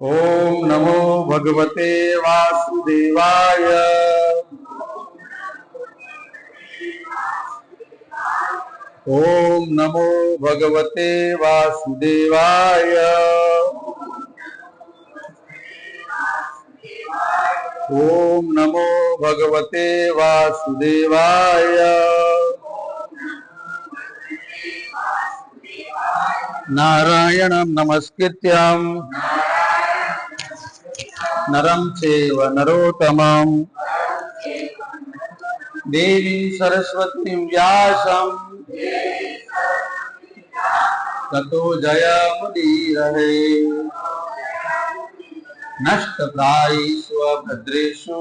ओम नमो भगवते वासुदेवाय। ओम नमो भगवते वासुदेवाय। ओम नमो भगवते वासुदेवाय। नारायणं नमस्कृत्यं नरं चैव नरोत्तमं देवी सरस्वतीं व्यासं ततो जयमुदीरये। नष्टप्रायेषु भद्रेषु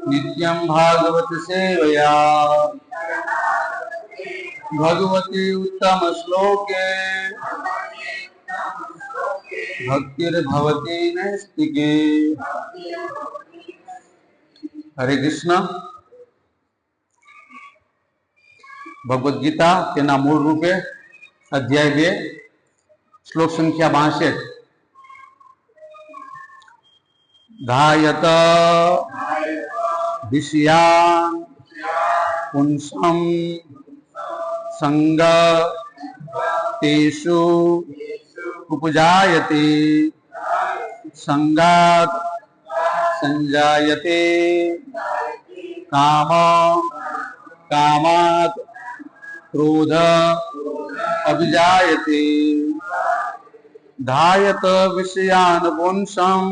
नित्यं भागवत सेवया भगवती उत्तम श्लोके भक्तिर्भवती नैष्टिके। हरे कृष्ण। भगवद गीता तेना मूल रूपे अध्याय 2 श्लोक संख्या 62। धायत विषयान् पुंसं संग तेषु उपजायते संगात् संजायते काम कामात् क्रोध अभिजायते। धायत विषयान् पुंसं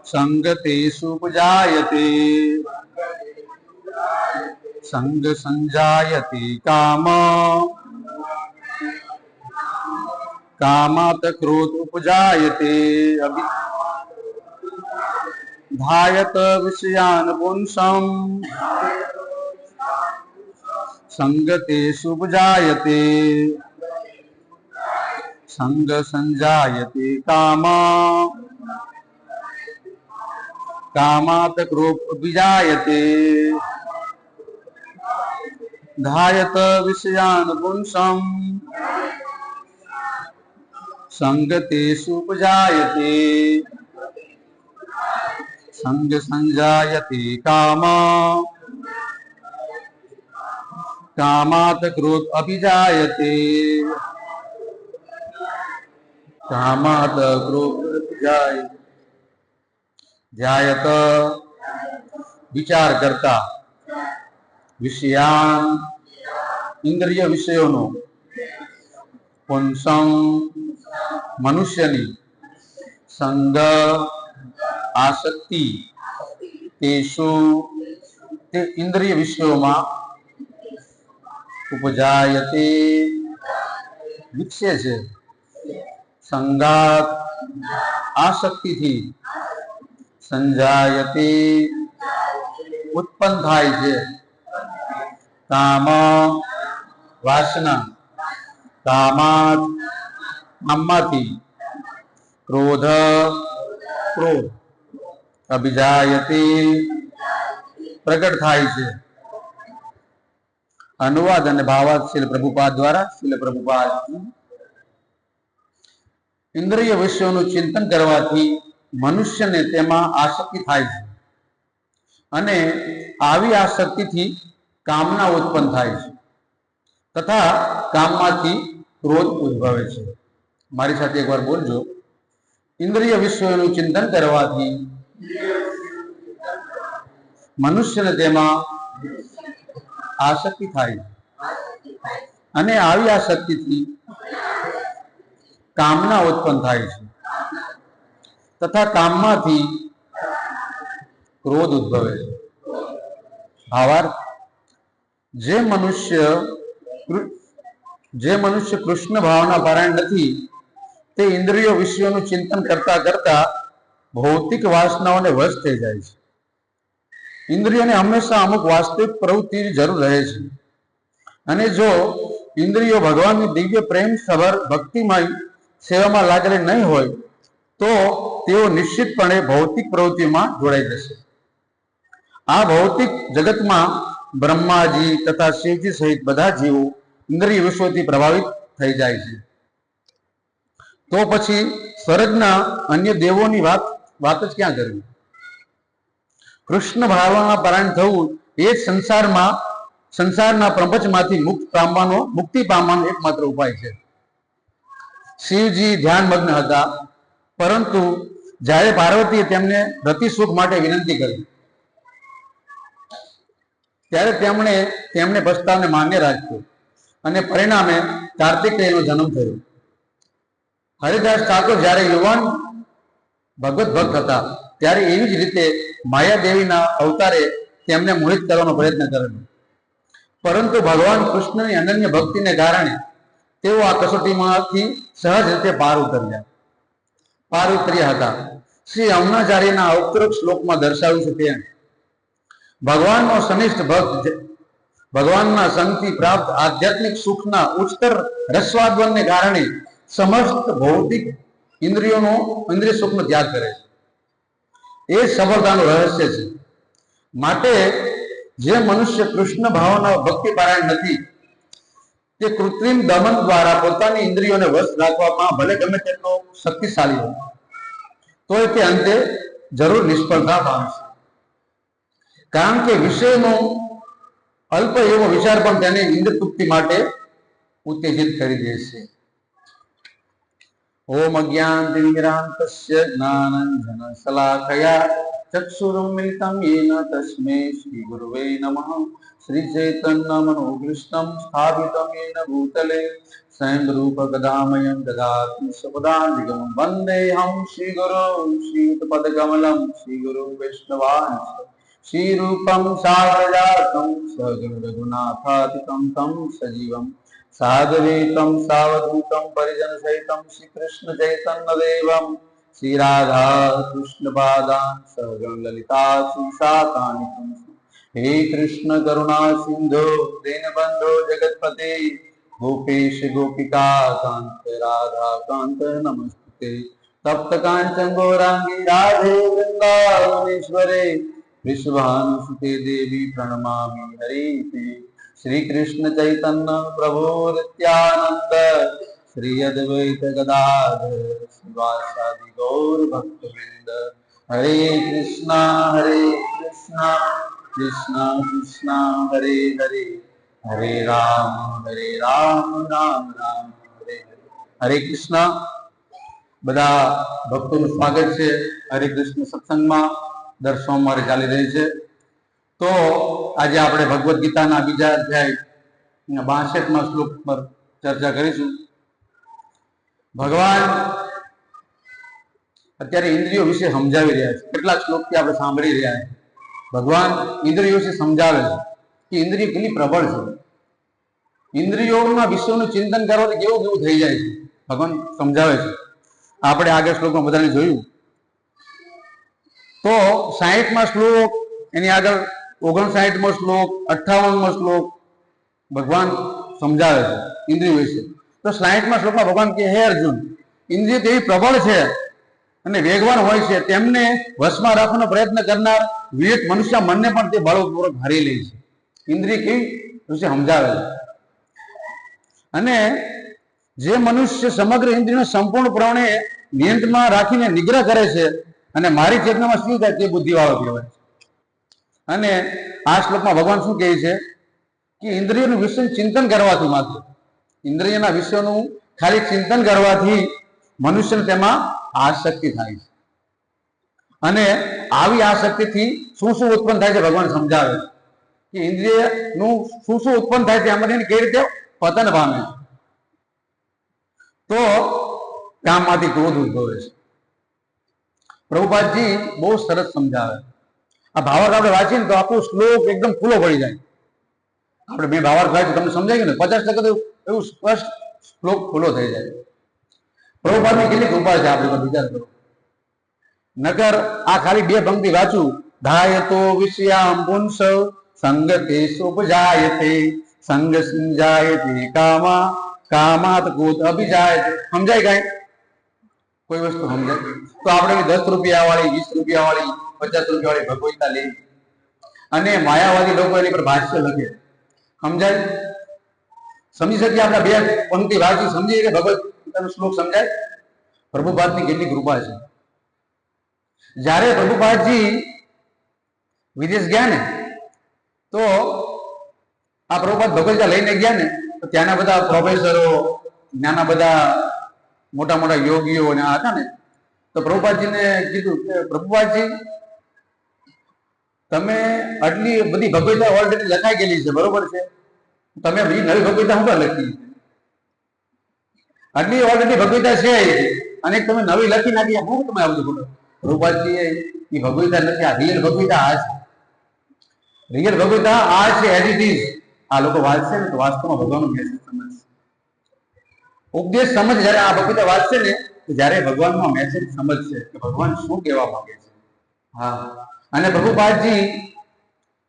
संगतेषु उपजायते संग संजायते काम कामात् क्रोध उपजायते। धायत विषयान् पुंसं संगतेषु उपजायते संग संजायते काम कामात् क्रोध उपजायते। धायत विषयान् पुंसं संगतेषु उपजायते संग संजायते काम कामात् क्रोध अभिजायते कामात् क्रोध अभिजायते। ध्यायत विचार करता विषयान इंद्रिय विषयों पुंसं मनुष्यनी संग आसक्ति तेषु ते इंद्रिय विषयों में उपजायते विकसे छे संगात आसक्ति थी संजायते उत्पन्न थाय छे काम वासना कामात् काममाथी क्रोध क्रोध अभिजायते प्रकट थाय छे। अनुवाद અને ભાવાર્થ શ્રીલ પ્રભુપાદ દ્વારા શ્રીલ પ્રભુપાદ ઇન્દ્રિય વિષયોનું ચિંતન કરવાથી મનુષ્યને તેમાં આસક્તિ થાય છે અને આવી આસક્તિથી કામના ઉત્પન્ન થાય છે તથા કામમાંથી ક્રોધ ઉદ્ભવે છે। મારી સાથે એકવાર બોલજો, ઇન્દ્રિય વિષયોનું ચિંતન કરવાથી મનુષ્યને તેમાં આસક્તિ થાય અને આવી આસક્તિથી કામના ઉત્પન્ન થાય છે તથા કામમાંથી ક્રોધ ઉદ્ભવે છે। ભાવાર્થ, જે મનુષ્ય કૃષ્ણ ભાવના પારાયણ નથી તે ઇન્દ્રિયો વિષયોનું ચિંતન કરતા કરતા ભૌતિક વાસનાઓને વશ થઈ જાય છે। ઇન્દ્રિયોને હંમેશા અમુક વાસ્તવિક પ્રવૃત્તિની જરૂર રહે છે અને જો ઇન્દ્રિયો ભગવાનની દિવ્ય પ્રેમ સભર ભક્તિમય સેવામાં લાગેલી નહીં હોય તો તેઓ નિશ્ચિતપણે ભૌતિક પ્રવૃત્તિમાં જોડાઈ જશે। આ ભૌતિક જગતમાં બ્રહ્માજી તથા શિવજી સહિત બધા જીવો ઇન્દ્રિય વિષયોથી પ્રભાવિત થઈ જાય છે. તો પછી સ્વર્ગના અન્ય દેવોની વાત જ ક્યાં કરવી? કૃષ્ણ ભાવના પરાયણ થવું એ જ સંસારના પ્રપંચમાંથી મુક્તિ પામવાનો એકમાત્ર ઉપાય છે. શિવજી ધ્યાનમગ્ન હતા, પરંતુ જ્યારે પાર્વતીએ તેમને રતિ સુખ માટે વિનંતી કરી ત્યારે તેમણે પ્રસ્તાવને માન્ય રાખ્યો અને પરિણામે કાર્તિકેયનો જન્મ થયો. હરિદાસ ઠાકોર જ્યારે યુવાન ભગવત ભક્ત હતા ત્યારે એવી જ રીતે માયાદેવીના અવતારે તેમને મોહિત કરવાનો પ્રયત્ન કરેલો, પરંતુ ભગવાન કૃષ્ણની અનન્ય ભક્તિને કારણે તેઓ આ કસોટીમાંથી સહજ રીતે પાર ઉતર્યા હતા. શ્રી અમનાચાર્યના ઉપરોક્ત શ્લોકમાં દર્શાવ્યું છે તેમ ભગવાનનો સનિષ્ઠ ભક્ત ભગવાનના સંગથી પ્રાપ્ત આધ્યાત્મિક સુખના ઉચ્ચતર રસવાદવનને કારણે સમસ્ત ભૌતિક ઇન્દ્રિય સુખનો ત્યાગ કરે છે. એ સફળતાનું રહસ્ય છે. માટે જે મનુષ્ય કૃષ્ણ ભાવના ભક્તિ પારાયણ નથી તે કૃત્રિમ દમન દ્વારા પોતાની ઇન્દ્રિયોને વશ રાખવામાં ભલે ગમે તેટલો શક્તિશાળી હોય તોય તે અંતે જરૂર નિષ્ફળતા પામશે. કારણ કે વિષયનો અલ્પ એવો વિચાર પણ તેને ઇન્દ્ર તૃપ્તિ માટે ઉત્તેજિત કરી દે છે. ઓમ અજ્ઞાનતિમિરાંતસ્ય જ્ઞાનાંજન શલાકયા ચક્ષુરુન્મિલિતં યેન તસ્મૈ શ્રી ગુરવે નમઃ. શ્રી ચૈતન્ય મનોભીષ્ટં સ્થાપિतं યેન ભૂતલે સ્વયં રૂપ ગદામયં દદાતિ સપદાન્તિકં વન્દેહં શ્રી ગુરૂ શ્રીયુતપદકમलं શ્રી ગુરૂ વૈષ્ણવાંશ્ચ શ્રી રૂપં સાગ્રજાतं સગણ રઘુનાથાતિકં तं સજીવં સાધવેतं સાવધૂतं પરિજન સહિतं શ્રી કૃષ્ણ ચૈતન્ય દેવં શ્રી રાધા કૃષ્ણ પાદાન સગણ લલિતા શ્રી સાકાનિકં. હે કૃષ્ણ કરુણા સિંધુ દીનબંધો જગતપતે ગોપેશ ગોપિકા કાંત રાધા કાંત નમસ્તે. તપ્ત કાંચન ગૌરાંગી રાધે વૃંદાવનેશ્વરે વિશ્વાનુસુતે દેવી પ્રણમામિ હરિતે. શ્રી કૃષ્ણ ચૈતન્ય પ્રભુ નિત્યાનંદ શ્રી અદ્વૈત ગદાધર શ્રીવાસાદિ ગૌર ભક્તવૃંદ. હરે કૃષ્ણ કૃષ્ણ કૃષ્ણ હરે હરે હરે રામ રામ રામ હરે હરે. હરે કૃષ્ણ. બધા ભક્તોનું સ્વાગત છે હરે કૃષ્ણ સત્સંગમાં. દર સોમવારે ચાલી રહી છે. તો આજે આપણે ભગવદ્ ગીતાના બીજા અધ્યાય 62મા શ્લોક પર ચર્ચા કરીશું. ભગવાન અત્યારે ઇન્દ્રિયો વિશે સમજાવી રહ્યા છે. કેટલાક શ્લોકથી આપણે સાંભળી રહ્યા છે. ભગવાન ઇન્દ્રિયો વિશે સમજાવે છે કે ઇન્દ્રિય કેટલી પ્રબળ છે. ઇન્દ્રિયોના વિષયોનું ચિંતન કરવાથી કેવું થઈ જાય છે ભગવાન સમજાવે છે. આપણે આગળ શ્લોકમાં બધાને જોયું. તો 60મા શ્લોક, એની આગળ 59મો શ્લોક, 58મો શ્લોક ભગવાન સમજાવે છે ઇન્દ્રિયો વિશે. તો 60મા શ્લોકમાં ભગવાન કહે, હે અર્જુન, ઇન્દ્રિય તેવી પ્રબળ છે અને વેગવાન હોય છે, તેમને વશમાં રાખવાનો પ્રયત્ન કરનાર વિવેક મનુષ્ય મનને પણ તે બળપૂર્વક હારી લે છે. ઇન્દ્રિય કેવી વિશે સમજાવે છે. અને જે મનુષ્ય સમગ્ર ઇન્દ્રિયને સંપૂર્ણપણે નિયંત્રણમાં રાખીને નિગ્રહ કરે છે અને મારી ચેતનામાં સ્થિર થાય તે બુદ્ધિવાળો કહેવાય છે. અને આ શ્લોકમાં ભગવાન શું કહે છે કે ઇન્દ્રિયોનું વિષય ચિંતન કરવાથી, માત્ર ઇન્દ્રિયના વિષયોનું ખાલી ચિંતન કરવાથી મનુષ્યને તેમાં આસક્તિ થાય છે. અને આવી આસક્તિથી શું ઉત્પન્ન થાય છે ભગવાન સમજાવે કે ઇન્દ્રિયનું શું ઉત્પન્ન થાય છે, એમાંથી કેવી રીતે પતન પામે છે. તો કામમાંથી ક્રોધ ઉદ્ભવે છે. પ્રભુપાદજી બહુ સરસ સમજાવે. આ ભાવાર્થ આપણે વાંચીએ ને તો આપણો શ્લોક એકદમ ખુલ્લો પડી જાય. આપણે બે ભાવાર્થ વાંચ્યું તમને સમજાય ગયું ને, 50% એવું સ્પષ્ટ શ્લોક ખુલ્લો થઈ જાય. પ્રભુપાદની કેટલી કૃપા છે આપણે વિચાર કરો. નકર આ ખાલી બે પંક્તિ વાંચું, ધાયતો વિષયામ પુંસ સંગતે સુપજાયતે સંગ સંજાયતે કામા કામાત કૂત અભિજાયતે. સમજાય કાંઈ? કોઈ વસ્તુ સમજાય તો આપણે 10 રૂપિયા વાળી, 20 રૂપિયા વાળી, 50 રૂપિયા વાળી ભગવત્તા લઈ અને માયાવાદી લોકો એની પર ભાષ્ય લખે. સમજાય? સમજી શકીએ? આપણા બે પંક્તિ વાંચી સમજીએ કે ભગવદ ગીતાનો શ્લોક સમજાય? પ્રભુપાદની કેટલી કૃપા છે. જ્યારે પ્રભુપાદજી વિદેશ ગયા ને તો આ પ્રભુપાદ ભગવદ ગીતા લઈને ગયા ને તો ત્યાંના બધા પ્રોફેસરો, ત્યાંના બધા મોટા મોટા યોગીઓ ને આ હતા ને, તો પ્રભુપાદજીને કીધું કે પ્રભુપાદજી, તમે આટલી બધી ભગવદ ગીતા ઓલરેડી લખાઈ ગયેલી છે, બરોબર છે, તમે બીજી નવી ભગવદ ગીતા શું લખી? આટલી ઓલરેડી ભગવદ ગીતા છે અને તમે નવી લખી નાખી, હું તમે આવું બોલો? પ્રભુપાદજી એ ભગવદ ગીતા નથી, આ રિયલ ભગવદ ગીતા આ છે, રિયલ ભગવદ ગીતા આ છે, એઝ ઇટ ઇઝ. આ લોકો વાંચશે ને તો વાસ્તવમાં ભગવાનનો મેસેજ સમજશે. ઉપદેશ સમજ જયારે આ ભગવદ ગીતા વાંચશે ને તો જ્યારે ભગવાનનો મેસેજ સમજશે કે ભગવાન શું કહેવા માંગે છે. હા, અને પ્રભુપાદજી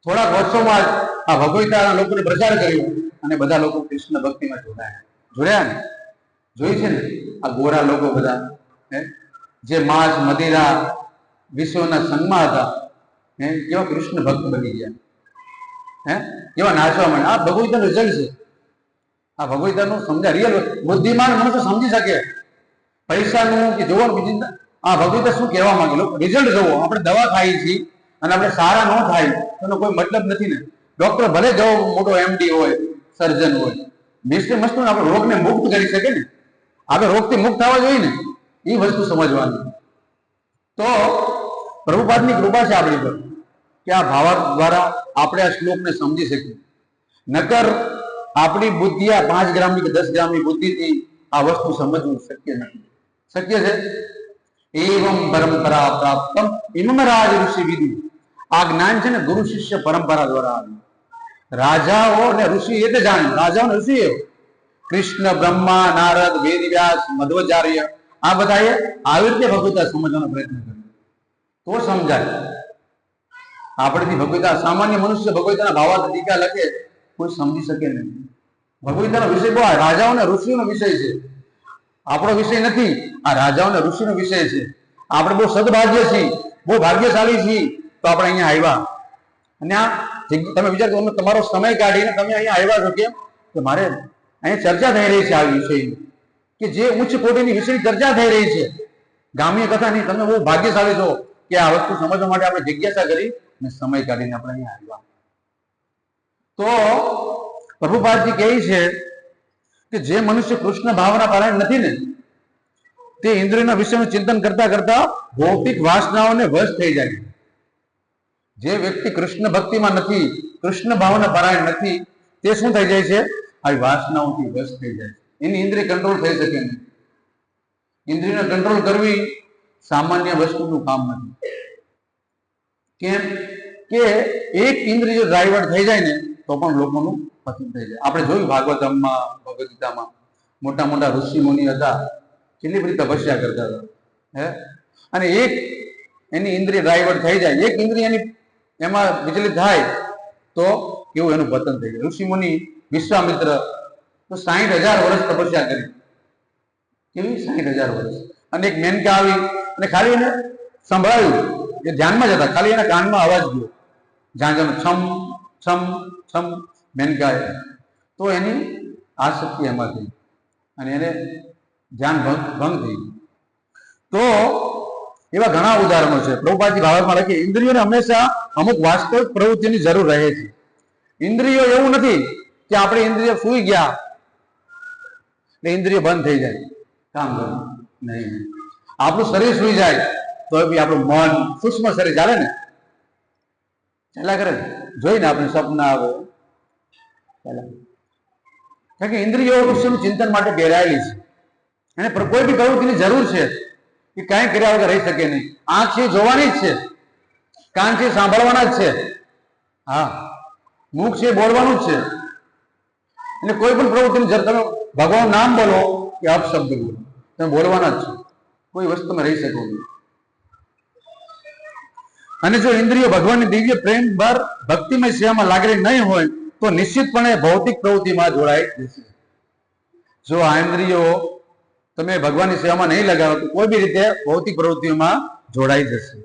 થોડાક વર્ષોમાં આ ભગવદ ગીતાના લોકોને પ્રચાર કર્યો અને બધા લોકો કૃષ્ણ ભક્તિમાં જોડાયા ને. જોઈ છે ને આ ગોરા લોકો બધા જે માંસ મદિરા વિશ્વના સંગમાં હતા, કેવા કૃષ્ણ ભક્ત બની ગયા, કેવા નાચવા માંડ્યા. આ ભગવદ ગીતાનું રિઝલ્ટ છે. આ ભગવદ ગીતાનું સમજા રિયલ બુદ્ધિમાન મનુષ્ય સમજી શકે. પૈસાનું કે જોવાનું બીજું, આ ભગવદ ગીતા શું કહેવા માંગે, લોકો રિઝલ્ટ જોવો. આપણે દવા ખાઈએ છીએ અને આપણે સારા ન થાય એનો કોઈ મતલબ નથી ને. ડોક્ટર ભલે જવો મોટો MD હોય, સર્જન હોય, મિસ્ટર મસ્ત આપણે રોગને મુક્ત કરી શકે ને. આપણે રોગથી મુક્ત થવા જોઈએ ને, એ વસ્તુ સમજવાની. તો પ્રભુપાદની કૃપા છે આપણી પર કે આ ભાવાર્થ દ્વારા આપણે આ શ્લોકને સમજી શકીએ. નકર આપણી બુદ્ધિ આ 5 ગ્રામની કે 10 ગ્રામની બુદ્ધિથી આ વસ્તુ સમજવું શક્ય નથી. શક્ય છે? એવમ પરંપરા પ્રાપ્તમ ઇમરાજ ઋષિ વિદુ. આ જ્ઞાન છે ને ગુરુ શિષ્ય પરંપરા દ્વારા આવ્યું. રાજાઓ અને ઋષિ એ જ જાણ્યું. રાજાઓ અને ઋષિ કૃષ્ણ, બ્રહ્મા, નારદ, વેદ વ્યાસ, મધ્વાચાર્ય આ બધાએ આવી રીતે ભગવદ ગીતા સમજવાનો પ્રયત્ન કર્યો તો સમજાય. આપણેથી ભગવદ ગીતા, સામાન્ય મનુષ્ય ભગવદ ગીતાના ભાવાર્થ ટીકા લખે, કોઈ સમજી શકે નહીં. ભગવદ ગીતાનો વિષય બહુ રાજાઓ અને ઋષિઓનો વિષય છે, આપણો વિષય નથી. આ રાજાઓ અને ઋષિનો વિષય છે. આપણે બહુ સદભાગ્ય છીએ, બહુ ભાગ્યશાળી છીએ તો આપણે અહીંયા આવ્યા. અને આ તમે વિચાર કરો, તમારો સમય કાઢીને તમે અહીંયા આવ્યા છો. કેમ? કે મારે અહીંયા ચર્ચા થઈ રહી છે આ વિષયની, કે જે ઉચ્ચ કોટીની વિષયની ચર્ચા થઈ રહી છે, ગામ્ય કથા નહીં. તમે બહુ ભાગ્યશાળી છો કે આ વસ્તુ સમજવા માટે આપણે જિજ્ઞાસા કરી અને સમય કાઢીને આપણે અહીંયા આવ્યા. તો પ્રભુપાદજી કહે છે કે જે મનુષ્ય કૃષ્ણ ભાવના પારાયણ નથી ને તે ઇન્દ્રિયના વિષયનું ચિંતન કરતા કરતા ભૌતિક વાસનાઓને વશ થઈ જાય. જે વ્યક્તિ કૃષ્ણ ભક્તિમાં નથી, કૃષ્ણ ભાવના પારાયણ નથી, તે શું થઈ જાય છે? આવી વાસનાઓથી વશ થઈ જાય છે. એની ઇન્દ્રિય કંટ્રોલ થઈ શકે નહીં. ઇન્દ્રિયને કંટ્રોલ કરવી સામાન્ય વસ્તુનું કામ નથી. કેમ? કે એક ઇન્દ્રિય ડાયવર્ટ થઈ જાય ને તો પણ લોકોનું પતન થઈ જાય. આપણે જોયું ભાગવતમમાં, ભગવદ ગીતામાં મોટા મોટા ઋષિ મુનિ હતા, કેટલી બધી તપસ્યા કરતા હતા, અને એક એની ઇન્દ્રિય ડાયવર્ટ થઈ જાય, એક ઇન્દ્રિય એની એમાં વિચલિત થાય તો કેવું એનું પતન થઈ જાય. ઋષિ મુનિ વિશ્વામિત્ર તો 60,000 વર્ષ તપસ્યા કરી. કેવી 60,000 વર્ષ? અને એક મેનકા આવી અને ખાલી એને સંભળાયું, એ ધ્યાનમાં જતા, ખાલી એના કાનમાં અવાજ ગયો, ઝાંઝરનો છમ છમ છમ, મેનકાએ, તો એની આસક્તિ એમાં થઈ અને એને ધ્યાન ભંગ થઈ. તો એવા ઘણા ઉદાહરણો છે. પ્રભુપાદજી ભાવાર્થમાં લખી, ઇન્દ્રિયોને હંમેશા અમુક વાસ્તવિક પ્રવૃત્તિની જરૂર રહે છે. ઇન્દ્રિયો એવું નથી કે આપણે ઇન્દ્રિય સૂઈ ગયા એટલે ઇન્દ્રિય બંધ થઈ જાય કામ કરવું. નહીં, આપણું શરીર સૂઈ જાય તો બી આપણું મન, સૂક્ષ્મ શરીર ચાલે ને, ચાલ્યા કરે. જોઈને આપણે સપના આવે, કારણ કે ઇન્દ્રિયો વિશેનું ચિંતન માટે ઘેરાયેલી છે. અને કોઈ બી પ્રવૃત્તિની જરૂર છે કે કાંઈ કર્યા વગર રહી શકે નહીં. આંખ છે જોવાની જ છે, કાન છે સાંભળવાના જ છે, હા, મુખ છે બોલવાનું જ છે. અને કોઈ પણ પ્રવૃત્તિની જરૂર, તમે ભગવાનનું નામ બોલો કે અપશબ્દ બોલો, તમે બોલવાના જ છો. કોઈ વસ્તુમાં રહી શકો નહીં. અને જો ઇન્દ્રિયો ભગવાનની દિવ્ય પ્રેમ ભર ભક્તિમય સેવામાં લાગેલી નહીં હોય તો નિશ્ચિતપણે ભૌતિક પ્રવૃત્તિમાં જોડાઈ જશે. જો આ ઇન્દ્રિયો તમે ભગવાનની સેવામાં નહીં લગાવો તો કોઈ બી રીતે ભૌતિક પ્રવૃત્તિઓમાં જોડાઈ જશે.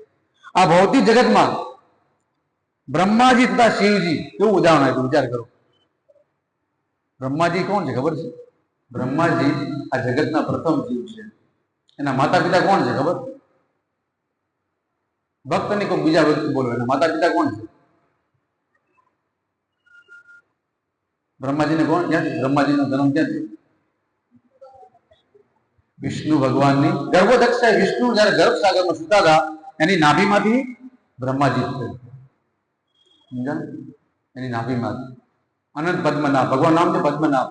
આ ભૌતિક જગતમાં બ્રહ્માજી તથા શિવજી કેવું ઉદાહરણ આપ્યું, વિચાર કરો. બ્રહ્માજી કોણ છે ખબર છે? બ્રહ્માજી આ જગતના પ્રથમ જીવ છે. એના માતા પિતા કોણ છે ખબર? ભક્ત ની કોઈ બીજા વ્યક્તિ બોલો, એના માતા પિતા કોણ છે? બ્રહ્માજીને કોણ? ક્યાંથી બ્રહ્માજીનો જન્મ ક્યાંથી? વિષ્ણુ ભગવાનની ગર્ભોદક્ષાએ વિષ્ણુ જયારે ગર્ભસાગરમાં સુતા હતા એની નાભીમાંથી બ્રહ્માજી થયું. સમજાય? એની નાભીમાંથી અનંત પદ્મનાભ ભગવાન નામ છે. પદ્મનાભ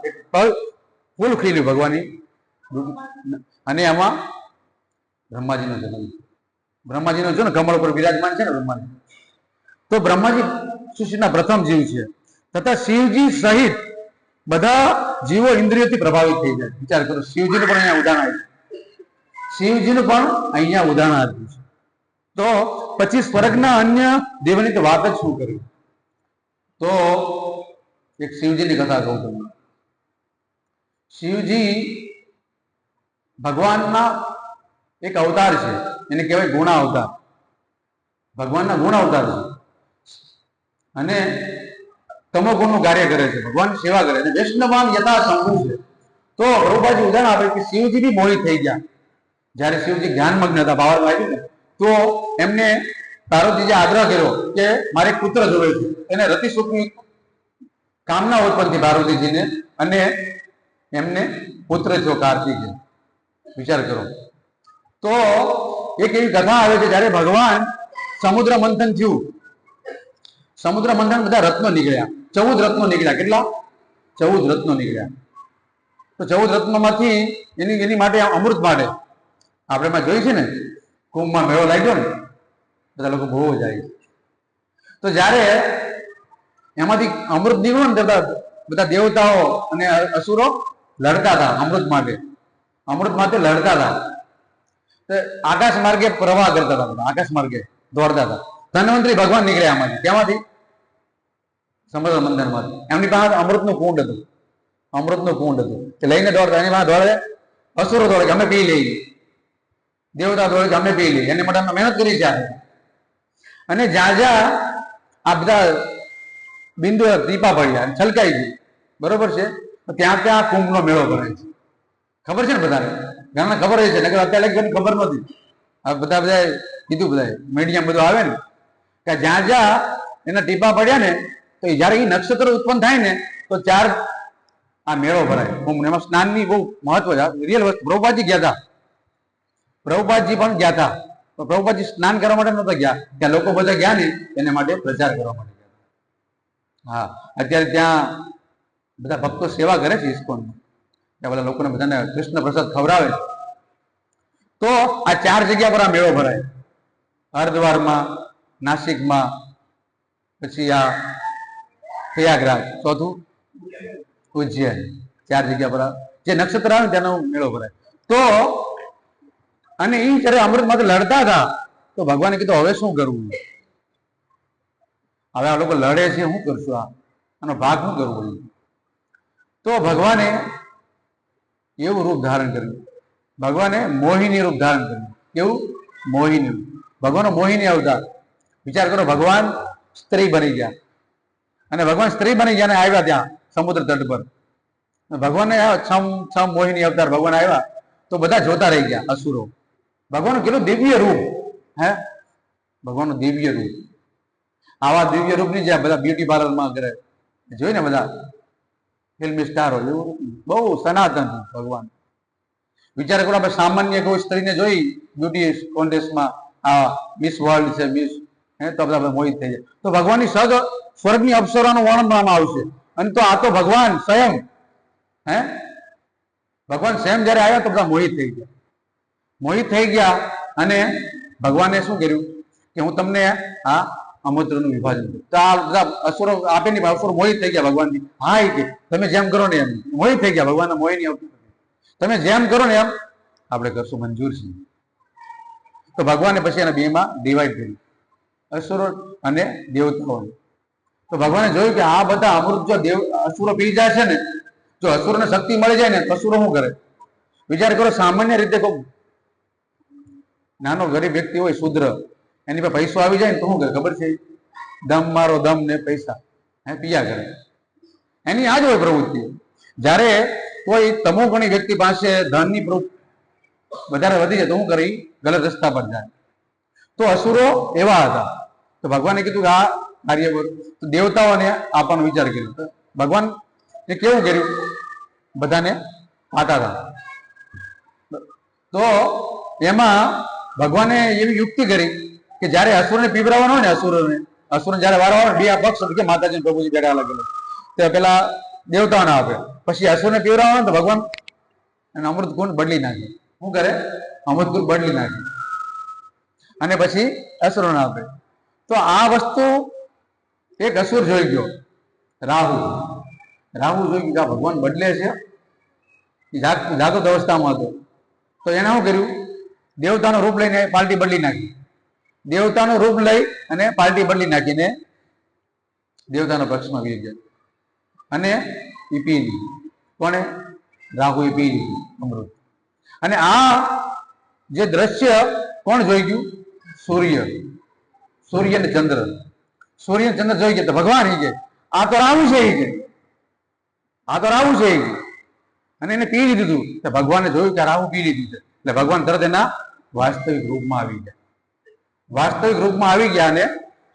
ફૂલ ખીલ્યું ભગવાનની, અને એમાં બ્રહ્માજીનો જન્મ. બ્રહ્માજીનો જો ને કમળ ઉપર વિરાજમાન છે ને બ્રહ્માજી, તો બ્રહ્માજી સૃષ્ટિના પ્રથમ જીવ છે. તથા શિવજી સહિત બધા જીવો ઇન્દ્રિયોથી પ્રભાવિત થઈ જાય. વિચાર કરો, શિવજીનું પણ અહીંયા ઉદાહરણ આપ્યું. શિવજીનું પણ અહીંયા ઉદાહરણ આપ્યું છે. તો પછી સ્વર્ગના અન્ય દેવની તો વાત જ શું કરી. તો એક શિવજીની કથા કહું તમને. શિવજી ભગવાનના એક અવતાર છે, એને કહેવાય ગુણા અવતાર. ભગવાનના ગુણ અવતાર છે અને તમો ગુણનું કાર્ય કરે છે, ભગવાનની સેવા કરે છે. વૈષ્ણવાન યથા શંભુ છે. તો પ્રભુપાજી ઉદાહરણ આપે કે શિવજી બી મોહિત થઈ ગયા. જ્યારે શિવજી જ્ઞાનમગ્ન હતા, પાવરમાં આવ્યું ને, તો એમને પાર્વતીજીએ આગ્રહ કર્યો કે મારે પુત્ર જોવે છે. એને રતિ સુખની કામના ઉત્પન્ન થઈ પાર્વતીજીને, અને એમને પુત્ર થયો કાર્તિકે. વિચાર કરો. તો એક એવી કથા આવે છે, જ્યારે ભગવાન સમુદ્ર મંથન થયું, સમુદ્ર મંથન બધા રત્નો નીકળ્યા, 14 રત્નો નીકળ્યા. કેટલા? 14 રત્નો નીકળ્યા. તો 14 રત્નોમાંથી એની માટે અમૃત માટે આપણે એમાં જોઈ છે ને, કુંભમાં મેળો લાગ્યો ને, બધા લોકો બહુ જાય. તો જ્યારે એમાંથી અમૃત નીકળ્યું ને, બધા દેવતાઓ અને અસુરો લડતા હતા અમૃત માટે. અમૃત માટે લડતા હતા. આકાશ માર્ગે પ્રવાહ કરતા હતા, બધા આકાશ માર્ગે દોડતા હતા. ધન્વંતરી ભગવાન નીકળ્યા આમાંથી. કેમાંથી? સમુદ્ર મંથનમાંથી. એમની પાસે અમૃતનું કુંડ હતું. અમૃતનું કુંડ હતું તે લઈને દોડતા. એની પાસે દોડે અસુરો દોડે કે અમે પી લઈએ, દેવતા દોડે કે અમે પી લઈએ. એની માટે અમે મહેનત કરી છે. અને જ્યાં જ્યાં આ બધા બિંદુ ટીપા પડ્યા, છલકાઈ ગઈ, બરોબર છે, તો ત્યાં ત્યાં કુંભનો મેળો ભરાય છે. ખબર છે ને બધાને? ઘણા ખબર હોય છે, નકર અત્યારે ખબર નથી. આ બધા કીધું, બધા મીડિયા બધું આવે ને, કે જ્યાં જ્યાં એના ટીપા પડ્યા ને, તો જયારે એ નક્ષત્ર ઉત્પન્ન થાય ને, તો 4 આ મેળો ભરાય કુંભ. એમાં સ્નાનની બહુ મહત્વ છે, રિયલ વસ્તુ. પ્રભુપાદજી ગયા હતા, પ્રભુપાદજી પણ ગયા હતા. તો પ્રભુપાદજી સ્નાન કરવા માટે નહોતા ગયા, ત્યાં લોકો બધા ગયા ને એને માટે પ્રચાર કરવા માટે ગયા. હા, અત્યારે ત્યાં બધા ભક્તો સેવા કરે છે ઇસ્કોનમાં. ત્યાં બધા લોકોને બધાને કૃષ્ણ પ્રસાદ ખવડાવે. તો આ 4 જગ્યા પર આ મેળો ભરાય. હરિદ્વારમાં, નાસિકમાં, પછી આ પ્રયાગરાજ, ચોથું ઉજ્જૈન. 4 જગ્યા પર જે નક્ષત્ર આવે તેનો મેળો ભરાય. તો અને એ જ્યારે અમૃતમાંથી લડતા હતા, તો ભગવાને કીધું હવે શું કરવું? હવે આ લોકો લડે છે, શું કરશું? આનો ભાગ શું કરવું? તો ભગવાને એવું રૂપ ધારણ કર્યું. ભગવાને મોહિની રૂપ ધારણ કર્યું. કેવું? મોહિની રૂપ. ભગવાનનો મોહિની અવતાર. વિચાર કરો, ભગવાન સ્ત્રી બની ગયા, અને ભગવાન સ્ત્રી બની ગયા ને આવ્યા ત્યાં સમુદ્ર તટ પર. ભગવાનને છમ મોહિની અવતાર ભગવાન આવ્યા, તો બધા જોતા રહી ગયા અસુરો. ભગવાનનું કેટલું દિવ્ય રૂપ! હે, ભગવાનનું દિવ્ય રૂપ. આવા દિવ્ય રૂપની જ્યાં બધા બ્યુટી પાર્લરમાં કરે, જોઈ ને બધા ફિલ્મી સ્ટાર હોય એવું બહુ સનાતન ભગવાન. વિચાર કરો, આપણે સામાન્ય કોઈ સ્ત્રીને જોઈ બ્યુટી કોન્ટેસ્ટમાં, આ મિસ વર્લ્ડ છે, મિસ, તો બધા મોહિત થઈ જાય. તો ભગવાનની સદ સ્વર્ગની અપ્સરાનું વર્ણન કરવામાં આવશે. અને તો આ તો ભગવાન સ્વયં, હે, ભગવાન સ્વયં જયારે આવ્યા તો બધા મોહિત થઈ ગયા. મોહિત થઈ ગયા અને ભગવાને શું કર્યું કે હું તમને આ અમૃતનું વિભાજન કરું. તો આ બધા અસુરો આપે નહીં, અસુરો મોહિત થઈ ગયા ભગવાનથી. હા, એ કે તમે જેમ કરો ને એમ. મોહિત થઈ ગયા ભગવાનના મોહિની આવતું. તમે જેમ કરો ને એમ આપણે કરશું, મંજૂર છે. તો ભગવાને પછી એના બેમાં ડિવાઈડ કર્યું, અસુરો અને દેવતાઓ. તો ભગવાને જોયું કે આ બધા અમૃત જો અસુરો પી જાય છે ને, જો અસુરોને શક્તિ મળી જાય ને, તો અસુરો શું કરે? વિચાર કરો, સામાન્ય રીતે કોઈ નાનો ગરીબ વ્યક્તિ હોય, શુદ્ર, એની પાસે પૈસો આવી જાય ને તો શું કરે ખબર છે? દમ મારો દમ ને પૈસા, હે, પિયા કરે. એની આ જ હોય પ્રવૃત્તિ. જ્યારે કોઈ તમોગુણી વ્યક્તિ પાસે ધનની પ્રૂફ વધારે વધી જાય તો શું કરી ગલત રસ્તા પર જાય. તો અસુરો એવા હતા. તો ભગવાને કીધું કે આ કાર્ય તો દેવતાઓને આપવાનો વિચાર કર્યો. તો ભગવાન એ કેવું કર્યું, બધાને આટા હતા. તો એમાં ભગવાને એવી યુક્તિ કરી કે જયારે અસુરને પીવરાવાનો હોય ને, અસુરને જયારે વારો આવે બે આ પક્ષ કે માતાજી પ્રભુજી બેઠા અલગ અલગ, તો પેલા દેવતાઓને આપે, પછી અસુરને પીવરાવાનો તો ભગવાન અને અમૃત કુંડ બદલી નાખે. શું કરે? અમૃત કુંડ બદલી નાખે અને પછી અસુરોને આપે. તો આ વસ્તુ એક અસુર જોઈ ગયો, રાહુ જોઈ ગયો ભગવાન બદલે છે, જાગૃત અવસ્થામાં હતો. તો એને શું કર્યું? દેવતાનું રૂપ લઈને પાર્ટી બદલી નાખી. દેવતાનું રૂપ લઈ અને પાર્ટી બદલી નાખીને દેવતાના પક્ષમાં વી ગયા અને એ પી લીધું. કોને? રાહુ એ પી લીધું અમૃત. અને આ જે દ્રશ્ય કોણ જોઈ ગયું? સૂર્ય ને ચંદ્ર. સૂર્ય ચંદ્ર જોઈ ગયા તો ભગવાન એ કે આ તો રાહુ છે, અને એને પી લીધું. તો ભગવાને જોયું કે રાહુ પી લીધું છે, એટલે ભગવાન તરત એના વાસ્તવિક રૂપમાં આવી ગયા. વાસ્તવિક રૂપમાં આવી ગયા અને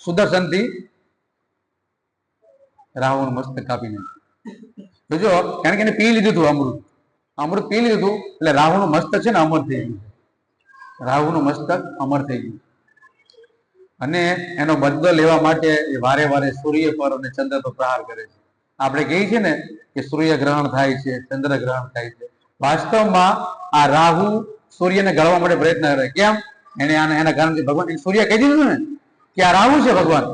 સુદર્શનથી રાહુનું મસ્તક કાપી નાખ્યું. જો કારણ કે એને પી લીધું હતું અમૃત પી લીધું હતું, એટલે રાહુનું મસ્તક છે ને અમર થઈ ગયું. રાહુનું મસ્તક અમર થઈ ગયું. અને એનો બદલો લેવા માટે એ વારે વારે સૂર્ય પર અને ચંદ્ર પર પ્રહાર કરે છે. આપણે કહીએ છીએ ને કે સૂર્ય ગ્રહણ થાય છે, ચંદ્ર ગ્રહણ થાય છે. વાસ્તવમાં આ રાહુ સૂર્યને ગળવા માટે પ્રયત્ન કરે. કેમ? એને એના કારણથી ભગવાન સૂર્ય કહી દીધું ને કે આ રાહુ છે ભગવાન,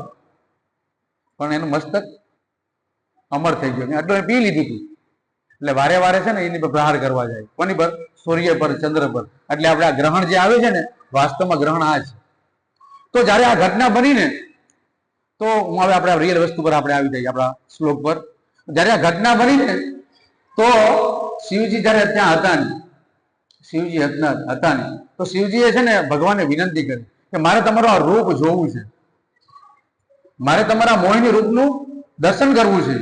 પણ એનું મસ્તક અમર થઈ ગયું, આટલું પી લીધું હતું. એટલે વારે વારે છે ને એની પર પ્રહાર કરવા જાય. કોની પર? સૂર્ય પર, ચંદ્ર પર. એટલે આપણે આ ગ્રહણ જે આવે છે ને, વાસ્તવમાં ગ્રહણ આ છે. તો જયારે આ ઘટના બની ને, તો હું હવે આપણે રિયલ વસ્તુ પર આપણે આવી જઈએ, આપણા શ્લોક પર. જયારે આ ઘટના બની ને, તો શિવજી જયારે ત્યાં હતા ને, તો શિવજીએ છે ને ભગવાનને વિનંતી કરી કે મારે તમારું આ રૂપ જોવું છે, મારે તમારા મોહિની રૂપનું દર્શન કરવું છે.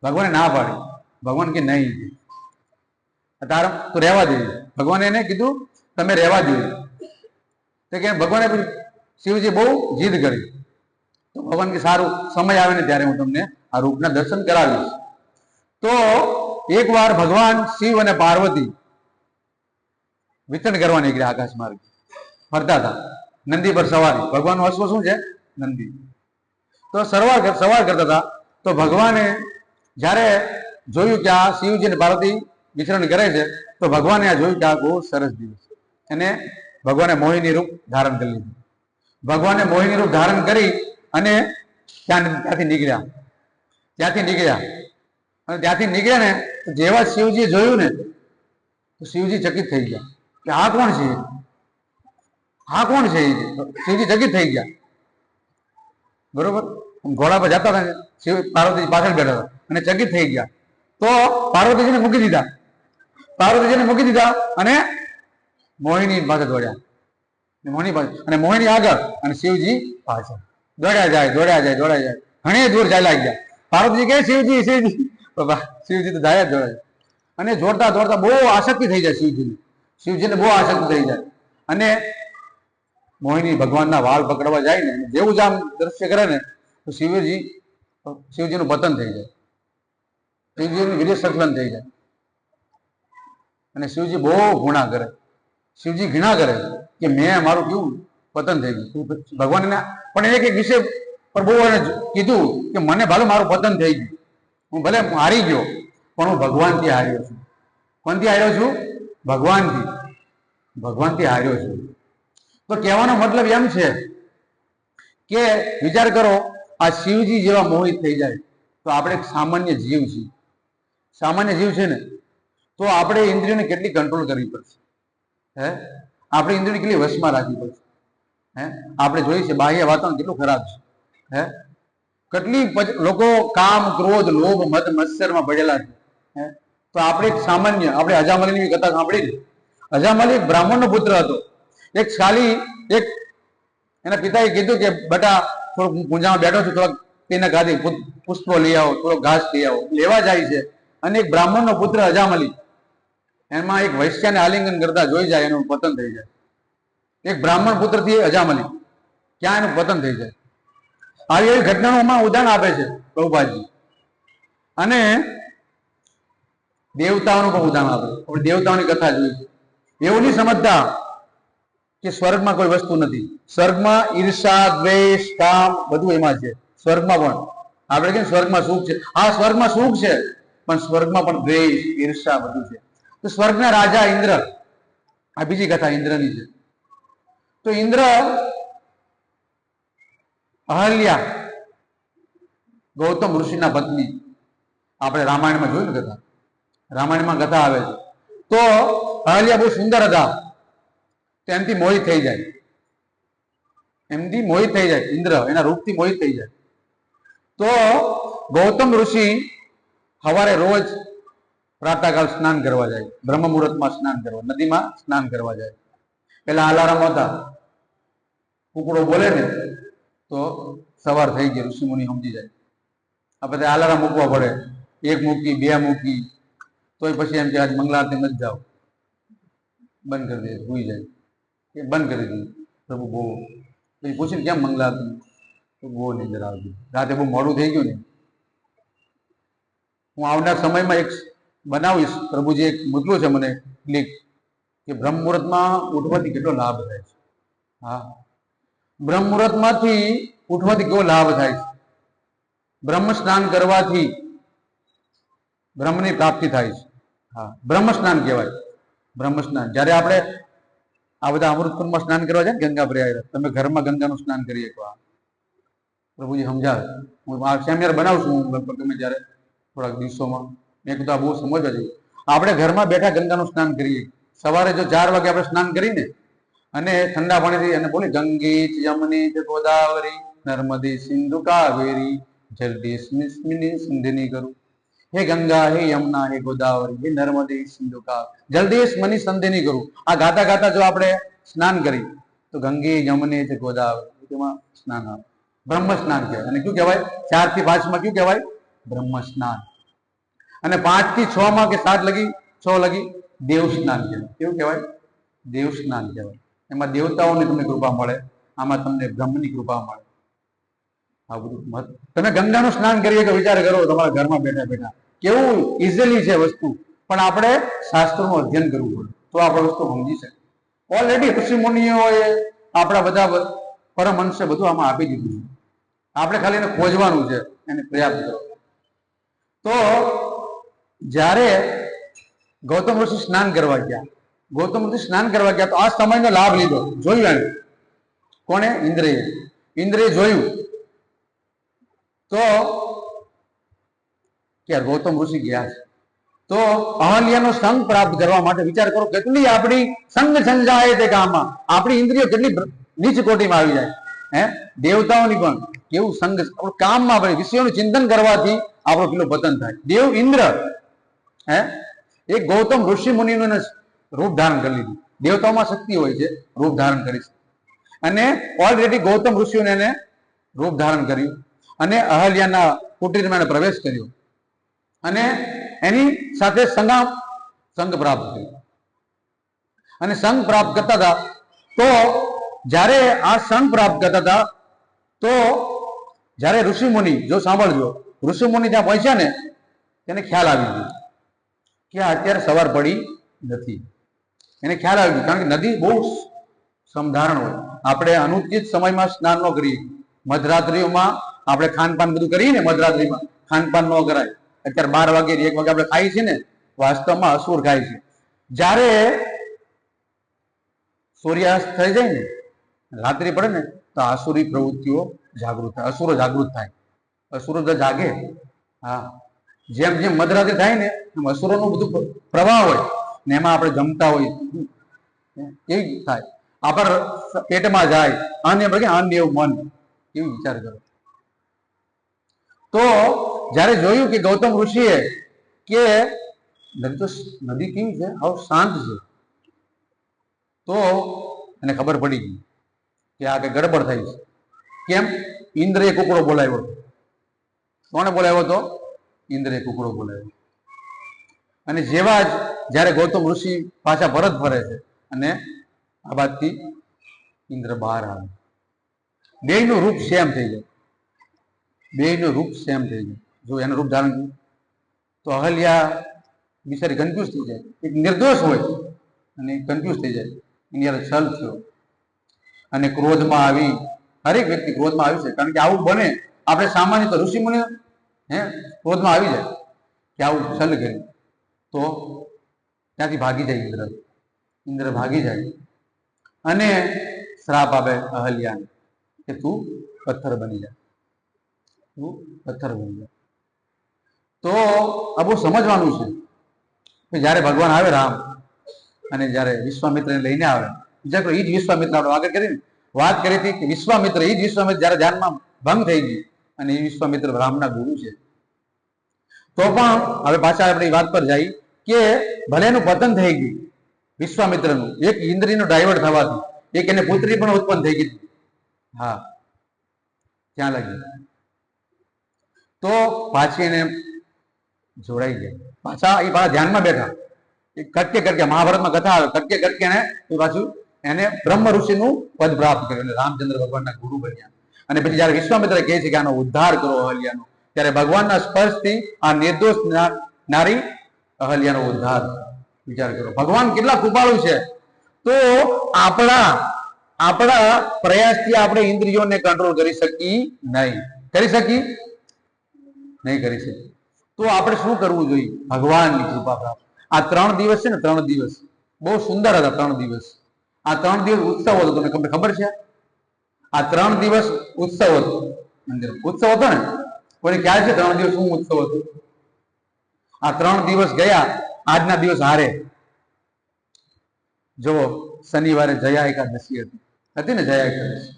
ભગવાને ના પાડી. ભગવાન કે નહીં, તારા તો રહેવા જોઈએ. ભગવાને એને કીધું તમે રહેવા જોઈએ. તો કે ભગવાને શિવજી બહુ જીદ કરી. તો ભગવાન કે સારું, સમય આવે ને ત્યારે હું તમને આ રૂપના દર્શન કરાવીશ. તો એકવાર ભગવાન શિવ અને પાર્વતી વિચરણ કરવા નીકળ્યા આકાશ માર્ગ ફરતા હતા, નંદી પર સવારી. ભગવાનનું અશ્વ શું છે? નંદી. તો સવાર કરતા હતા. તો ભગવાને જ્યારે જોયું કે આ શિવજી અને પાર્વતી વિચરણ કરે છે, તો ભગવાને આ જોયું કે આ બહુ સરસ દિવસ, અને ભગવાને મોહિની રૂપ ધારણ કરી લીધું. ભગવાને મોહિની રૂપ ધારણ કરી અને ત્યાંથી નીકળ્યા. અને ત્યાંથી નીકળ્યા ને, જેવા શિવજી જોયું ને, તો શિવજી ચકિત થઈ ગયા કે આ કોણ છે? શિવજી ચકિત થઈ ગયા. બરોબર? ઘોડા પર જતા હતા, શિવ પાર્વતીજી પાછળ બેઠા હતા અને ચકિત થઈ ગયા. તો પાર્વતીજીને મૂકી દીધા અને મોહિની પાસે દોડ્યા. મોહિની આગળ અને શિવજી પાછળ. દોડ્યા જાય. ઘણી દૂર ચાલ્યા ગયા. પાર્વતીજી કહે શિવજી. શિવજી તો જાય જ દોડ્યા. અને જોડતા બહુ આસક્તિ થઈ જાય શિવજીને બહુ આસક્તિ થઈ જાય. અને મોહિની ભગવાનના વાળ પકડવા જાય ને, જેવું જ આમ દ્રશ્ય કરે ને, તો શિવજીનું પતન થઈ જાય. શિવજીનું વીર્ય સંકલન થઈ જાય. અને શિવજી બહુ ઘૃણા કરે કે મેં મારું કેવું પતન થઈ ગયું. ભગવાન પણ એક વિષય પર બહુ એને કીધું કે મને ભલે મારું પતન થઈ ગયું, હું ભલે હારી ગયો, પણ હું ભગવાનથી હાર્યો છું. કોનથી હાર્યો છું? ભગવાનથી હાર્યો છું. તો કહેવાનો મતલબ એમ છે કે વિચાર કરો, આ શિવજી જેવા મોહિત થઈ જાય તો આપણે એક સામાન્ય જીવ છે ને, તો આપણે ઇન્દ્રિયોને કેટલી કંટ્રોલ કરવી પડશે? આપણે ઇન્દ્રિયોને કેટલી વશમાં રાખવી પડશે? આપણે જોઈએ છે બાહ્ય વાતાવરણ કેટલું ખરાબ છે. કેટલી લોકો કામ, ક્રોધ, લોભ, મદ, મત્સરમાં પડેલા છે. તો આપણે એક સામાન્ય, આપણે અજામલીની કથા સાંભળી. અજામલી એક બ્રાહ્મણનો પુત્ર હતો. એના પિતાએ કીધું કે બેટા થોડુંક પૂંજામાં બેઠો છું, થોડોક તેને ગાદી પુષ્પો લઈ આવો, થોડોક ઘાસ લઈ આવો. લેવા જાય છે અને એક બ્રાહ્મણનો પુત્ર અજામલી, એમાં એક વૈશ્યાને આલિંગન કરતા જોઈ જાય, એનું પતન થઈ જાય. એક બ્રાહ્મણ પુત્રથી અજામલી, ક્યાં એનું પતન થઈ જાય. આવી એવી ઘટનાઓમાં ઉદાહરણ આપે છે પ્રભુપાદજી. અને દેવતાઓનું પણ ઉદાહરણ આપે. આપણે દેવતાઓની કથા જોઈ છે. એવું નહીં સમજતા કે સ્વર્ગમાં કોઈ વસ્તુ નથી. સ્વર્ગમાં ઈર્ષા, દ્વેષ, કામ બધું એમાં છે. સ્વર્ગમાં પણ આપણે કેમ સ્વર્ગમાં સુખ છે, આ સ્વર્ગમાં સુખ છે, પણ સ્વર્ગમાં પણ દ્વેષ, ઈર્ષા બધું છે. તો સ્વર્ગના રાજા ઇન્દ્ર, આ બીજી કથા ઇન્દ્રની છે. તો ઇન્દ્ર અહલ્યા, ગૌતમ ઋષિના પત્ની, આપણે રામાયણમાં જોયું ને કથા, રામાયણમાં કથા આવે છે. તો અહલ્યા બહુ સુંદર હતા, એમથી મોહિત થઈ જાય, એમથી મોહિત થઈ જાય. ઇન્દ્ર એના રૂપથી મોહિત થઈ જાય. તો ગૌતમ ઋષિ સવારે રોજ પ્રાતઃકાળ સ્નાન કરવા જાય, બ્રહ્મ મુહૂર્તમાં સ્નાન કરવા, નદીમાં સ્નાન કરવા જાય. પેલા અલાર્મ હતા, કુકડો બોલે ને તો સવાર થઈ ગઈ, ઋષિ મુનિ સમજી જાય. આ બધા અલાર્મ મૂકવા પડે, એક મૂકી, બે મૂકી, તોય પછી એમ કે આજ મંગળારતી નથી જાવ, બંધ કરી દે, ભૂઈ જાય, એ બંધ કરી દીધું. પ્રભુ બહુ પછી પૂછ્યું કેમ મંગળારતી, તો બહુ નીંદર આવતી, રાતે બહુ મોડું થઈ ગયું ને, હું આવનાર સમયમાં એક બનાવીશ. પ્રભુજી એક મોકલ્યું છે મને ક્લિક, કે બ્રહ્મ મુહૂર્તમાં ઉઠવાથી કેટલો લાભ થાય છે. હા, બ્રહ્મ મુહૂર્તમાંથી ઉઠવાથી કેવો લાભ થાય છે. બ્રહ્મ સ્નાન કરવાથી બ્રહ્મની પ્રાપ્તિ થાય છે. હા, બ્રહ્મ સ્નાન કહેવાય. બ્રહ્મ સ્નાન જ્યારે આપણે આ બધા અમૃતકુંડમાં સ્નાન કરવા જાય ને, ગંગા પ્રયાગ, તમે ઘરમાં ગંગાનું સ્નાન કરી શકો. પ્રભુજી સમજાવે. હું આ સેમિનાર બનાવું છું લગભગ તમે જ્યારે થોડાક દિવસોમાં. મેં કીધું આ બહુ સમજવા જોઈએ. આપણે ઘરમાં બેઠા ગંગાનું સ્નાન કરીએ. સવારે જો 4 વાગે આપણે સ્નાન કરીને અને ઠંડા પાણીથી અને બોલી ગંગે યમુને ગોદાવરી નર્મદે સિંધુ કાવેરી જલદેશમિની સંધિની કરું. હે ગંગા, હે યમુના, હે ગોદાવરી, હે નર્મદે સિંધુ કાવેરી જલદેશ મની સંધિની કરું. આ ગાતા ગાતા જો આપણે સ્નાન કરી તો ગંગે યમુને ગોદાવરી, તેમાં સ્નાન આવે. બ્રહ્મ સ્નાન કહેવાય. અને શું કહેવાય? 4 થી 5 માં શું કહેવાય? બ્રહ્મ સ્નાન. અને 5 થી 6 માં કે 7 લગી 6 લગી દેવ સ્નાન કહેવાય. કેવું કહેવાય? દેવ સ્નાન કહેવાય. એમાં દેવતાઓની તમને કૃપા મળે, આમાં તમને બ્રહ્મની કૃપા મળે. આ બધું તમે ગંગાનું સ્નાન કરીએ કે વિચાર કરો તમારા ઘરમાં બેઠા બેઠા કેવું ઇઝીલી છે વસ્તુ, પણ આપણે શાસ્ત્રોનું અધ્યયન કરવું પડે તો આપણે વસ્તુ સમજી શકીએ. ઓલરેડી ઋષિ મુનિઓએ આપણા બધા પરમહંસે બધું આમાં આપી દીધું છે. આપણે ખાલી એને ખોજવાનું છે, એને પ્રયાસ કરો. તો જ્યારે ગૌતમ ઋષિ સ્નાન કરવા ગયા, ગૌતમ ઋષિ સ્નાન કરવા ગયા તો આ સમયનો લાભ લીધો. જોયું એને કોને? ઇન્દ્રએ જોયું તો કે ગૌતમ ઋષિ ગયા છે. તો અહલ્યાનો સંગ પ્રાપ્ત કરવા માટે વિચાર કરો, કેટલી આપણી સંગ સંજાય તે કામમાં, આપણી ઇન્દ્રિયો કેટલી નીચ કોટીમાં આવી જાય. હે, દેવતાઓની પણ કેવું સંગ કામમાં આપણે વિષયોનું ચિંતન કરવાથી આપણો કેટલો પતન થાય. દેવ ઇન્દ્ર હે એક ગૌતમ ઋષિ મુનિનું રૂપ ધારણ કરી લીધું. દેવતાઓમાં શક્તિ હોય છે રૂપ ધારણ કરી છે, અને ઓલરેડી ગૌતમ ઋષિઓને એને રૂપ ધારણ કર્યું અને અહલ્યાના કુટીરમાં પ્રવેશ કર્યો અને એની સાથે સંગ પ્રાપ્ત કર્યો. અને સંગ પ્રાપ્ત કરતા હતા તો જ્યારે આ સંગ પ્રાપ્ત કરતા હતા તો જ્યારે ઋષિ મુનિ, જો સાંભળજો, ઋષિ મુનિ ત્યાં પહોંચ્યા ને તેને ખ્યાલ આવી ગયો કે અત્યારે સવાર પડી નથી. એને ખ્યાલ આવી ગયો, કારણ કે નદી બહુ સમધારણ હોય. આપણે અનુચિત સમયમાં સ્નાન ન કરીએ. મધરાત્રિઓમાં આપણે ખાનપાન બધું કરીએ ને, મધરાત્રિમાં ખાનપાન ન કરાય. અત્યારે 12 વાગે 1 વાગે આપણે ખાઈએ છીએ ને, વાસ્તવમાં અસુર ખાય છે. જ્યારે સૂર્યાસ્ત થઈ જાય ને, રાત્રિ પડે ને, તો આસુરી પ્રવૃત્તિઓ જાગૃત થાય, અસુરો જાગૃત થાય. અસુરો જાગે. હા, જેમ જેમ મધરાત્રિ થાય ને એમ અસુરોનું બધું પ્રવાહ હોય ને, એમાં આપણે જમતા હોય કેવી થાય, આપણા પેટમાં જાય અને અન્ય એવું મન કેવું વિચાર કરો. તો જ્યારે જોયું કે ગૌતમ ઋષિએ કે નદી કેવી છે, આવ શાંત છે, તો એને ખબર પડી ગઈ કે આ કઈ ગડબડ થઈ છે. કેમ? ઇન્દ્રએ કુકડો બોલાવ્યો હતો. કોણે બોલાવ્યો હતો? ઇન્દ્રએ કુકડો બોલાવ્યો. અને જેવા જ જયારે ગૌતમ ઋષિ પાછા પરત ફરે છે અને આ બાજથી ઇન્દ્ર બહાર આવે, બેયનું રૂપ સેમ થઈ જાય, બેયનું રૂપ સેમ થઈ જાય. જો એનું રૂપ ધારણ કર્યું તો અહલ્યા બિચારી કન્ફ્યુઝ થઈ જાય. એક નિર્દોષ હોય અને કન્ફ્યુઝ થઈ જાય, એની યાર છલ થયો અને ક્રોધમાં આવી. હરેક વ્યક્તિ ક્રોધમાં આવી છે, કારણ કે આવું બને. આપણે સામાન્ય તો ઋષિ મુનિ ક્રોધમાં આવી જાય કે આવું છલ કર્યું, તો ત્યાંથી ભાગી જાય ઇન્દ્ર. ઇન્દ્ર ભાગી જાય અને શ્રાપ આપે અહલ્યાને કે તું પથ્થર બની જાય, તું પથ્થર બની જાય. તો આ બહુ સમજવાનું છે કે જયારે ભગવાન આવે રામ અને જયારે વિશ્વામિત્રને લઈને આવે, બીજા કોઈ એ જ વિશ્વામિત્ર આપણે આગળ કરીને વાત કરી હતી કે વિશ્વામિત્ર એ જ વિશ્વામિત્ર જયારે ધ્યાનમાં ભંગ થઈ ગઈ અને એ વિશ્વામિત્ર રામના ગુરુ છે. તો પણ હવે પાછા આપણે એ વાત પર જઈએ કે ભલે એનું પતન થઈ ગયું વિશ્વામિત્રનું, એક ઇન્દ્રિયનું ડાયવર્ટ થવાથી, એક એને પુત્રી પણ ઉત્પન્ન થઈ ગઈ. હા, ત્યાં લાગી તો પાછી એને જોડાઈ ગયા. પાછા એ પાછા ધ્યાનમાં બેઠા. કટકે કટકે મહાભારતમાં કથા આવે, કટકે કટકે ને પાછું એને બ્રહ્મ ઋષિનું પદ પ્રાપ્ત કર્યું અને રામચંદ્ર ભગવાનના ગુરુ બન્યા. અને પછી જયારે વિશ્વામિત્ર કહે છે કે આનો ઉદ્ધાર કરો અહલ્યાનો, ત્યારે ભગવાનના સ્પર્શથી આ નિર્દોષ નારી અહલ્યાનો ઉદ્ધાર. વિચાર કરો ભગવાન કેટલા કૃપાળુ છે. તો આપણા પ્રયાસથી આપણે ઇન્દ્રિયોને કંટ્રોલ કરી શકીએ નહીં. કરી શકીએ નહીં? કરી શકીએ. તો આપણે શું કરવું જોઈએ? ભગવાનની કૃપા પ્રાપ્ત. આ 3 દિવસ છે ને, 3 દિવસ બહુ સુંદર હતા. 3 દિવસ, આ 3 દિવસ ઉત્સવ હતો. તમને ખબર છે? આ 3 દિવસ ઉત્સવ હતો. મંદિર ઉત્સવ હતો ને? કોઈને ખ્યાલ છે 3 દિવસ શું ઉત્સવ હતો? આ 3 દિવસ ગયા, આજના દિવસ હારે. જો શનિવારે જયા એકાદશી હતી ને, જયા એકાદશી,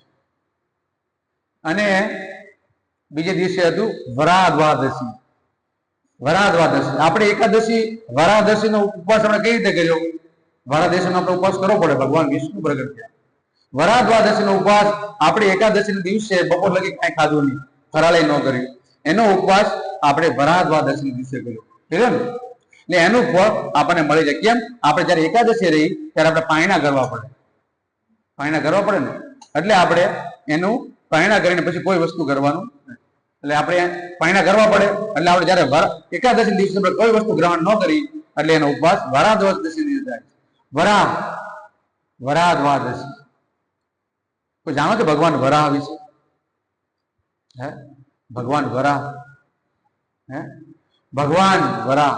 અને બીજે દિવસે હતું વરા દ્વાદશી. વરા દ્વાદશી આપણે એકાદશી વરાદશી નો ઉપવાસ આપણે કઈ રીતે કર્યો? વરાદશી નો આપણે ઉપવાસ કરવો પડે, ભગવાન વિષ્ણુ પ્રગટ થયા. વરા દ્વાદશી નો ઉપવાસ આપણે એકાદશી ના દિવસે બપોર લગી કઈ ખાધું નહીં, ફરાળે ન કર્યું. એનો ઉપવાસ આપણે વરા દ્વાદશી ના દિવસે કર્યો, ને એટલે એનું ફળ આપણને મળી જાય. કેમ? આપણે જયારે એકાદશી રહી ત્યારે આપણે પાયણા કરવા પડે, પાયણા કરવા પડે ને, એટલે આપણે એનું પાયણા કરીને પછી કોઈ વસ્તુ કરવાનું, એટલે આપણે પાયણા કરવા પડે. એટલે આપણે જયારે એકાદશી દિવસે કોઈ વસ્તુ ગ્રહણ ન કરી એટલે એનો ઉપવાસ વરા દ્વાદશી દિવસે થાય. વરા દ્વાદશી કોઈ જાણો છો ભગવાન વરાહ વિશે? હે ભગવાન વરાહ, હે ભગવાન વરાહ.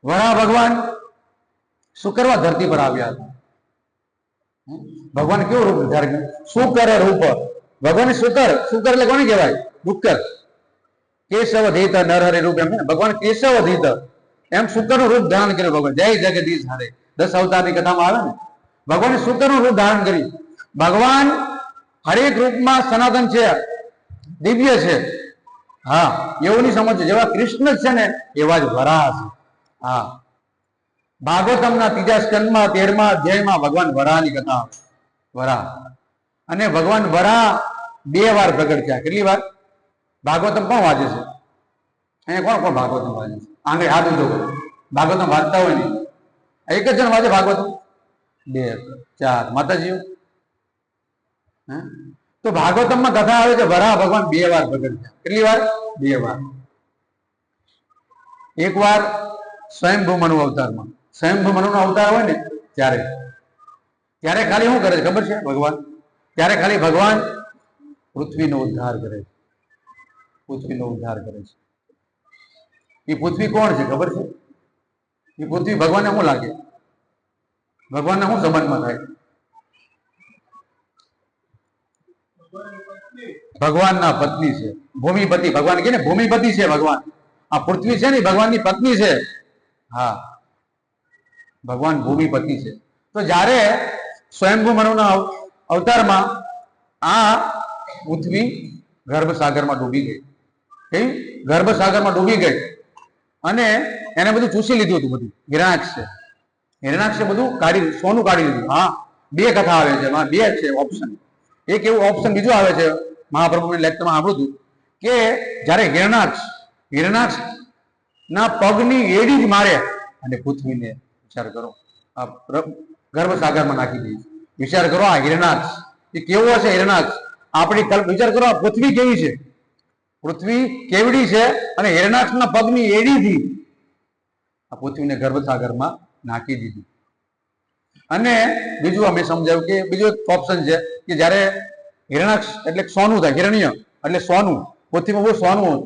વરાહ ભગવાન શું કરવા ધરતી પર આવ્યા હતા? ભગવાન કેવું રૂપ ધારણ કર્યું? શું કરે રૂપ ભગવાન? શુકર. શુકર એટલે કોને કહેવાય? ડુક્કર. કેશવ ધીત નરહરિ રૂપ, એમ ભગવાન કેશવ ધીત એમ શુકર નું રૂપ ધારણ કર્યું. ભગવાન જય જગદીશ હરે 10 અવતારની કથામાં આવે ને, ભગવાને શુકર નું રૂપ ધારણ કર્યું. ભગવાન હરેક રૂપમાં સનાતન છે, દિવ્ય છે. હા, એવું નહીં સમજજો, જેવા કૃષ્ણ છે ને એવા જ વરાહ છે. હા, ભાગવતમના 3 સ્કંદમાં 13મા અધ્યાયમાં ભગવાન વરાહની કથા આવે. વરાહ અને ભગવાન વરાહ 2 વાર પ્રગટ થયા. કેટલી વાર? ભાગવતમ કોણ વાંચે છે? અહીંયા કોણ ભાગવતમ વાંચે છે? આંગળી હાથ ઊંચો કરો. ભાગવતમ વાંચતા હોય ને એક જ જણ વાંચે ભાગવતમ? 2 4 માતાજીઓ. તો ભાગવતમમાં કથા આવે છે વરાહ ભગવાન 2 વાર પ્રગટ થયા. કેટલી વાર? 2 વાર. એક વાર સ્વયંભૂ મનુ અવતારમાં. સ્વયંભૂ મનુ નો અવતાર હોય ને ત્યારે ખાલી શું કરે છે ખબર છે ભગવાન? ત્યારે ખાલી ભગવાન પૃથ્વીનો ઉદ્ધાર કરે છે. પૃથ્વીનો ઉદ્ધાર કરે છે. એ પૃથ્વી કોણ છે ખબર છે? એ પૃથ્વી ભગવાનને શું લાગે? ભગવાનને શું સંબંધમાં થાય? ભગવાનના પત્ની છે, ભૂમિપતિ. ભગવાન કે ને ભૂમિપતિ છે ભગવાન. આ પૃથ્વી છે ને ભગવાનની પત્ની છે. હા, ભગવાન ભૂમિપતિ છે. તો જ્યારે સ્વયંભૂ મનુના અવતારમાં આ પૃથ્વી ગર્ભસાગરમાં ડૂબી ગઈ. ગર્ભસાગરમાં ડૂબી ગઈ અને એને બધું ચૂસી લીધું હતું. બધું હિરણાક્ષે. હિરણાક્ષે બધું સોનું કાઢી લીધું. હા, 2 કથા આવે છે, 2 છે ઓપ્શન. એક એવું ઓપ્શન બીજું આવે છે, મહાપ્રભુની લેક્ચરમાં સાંભળ્યું હતું કે જ્યારે હિરણાક્ષ ના પગની એડી જ મારે અને પૃથ્વીને વિચાર કરો આ ગર્ભસાગરમાં નાખી દે છે. વિચાર કરો આ હિરણાક્ષ એ કેવો હશે. હિરણાક્ષ આપણી કલ્પ વિચાર કરો આ પૃથ્વી કેવી છે. પૃથ્વી કેવડી છે અને હિરણાક્ષના પગની એડીથી આ પૃથ્વીને ગર્ભસાગરમાં નાખી દીધી. અને બીજું અમે સમજાવ્યું કે બીજું એક ઓપ્શન છે કે જ્યારે હિરણાક્ષ એટલે સોનું થાય. હિરણ્ય એટલે સોનું. પૃથ્વીમાં બહુ સોનું હતું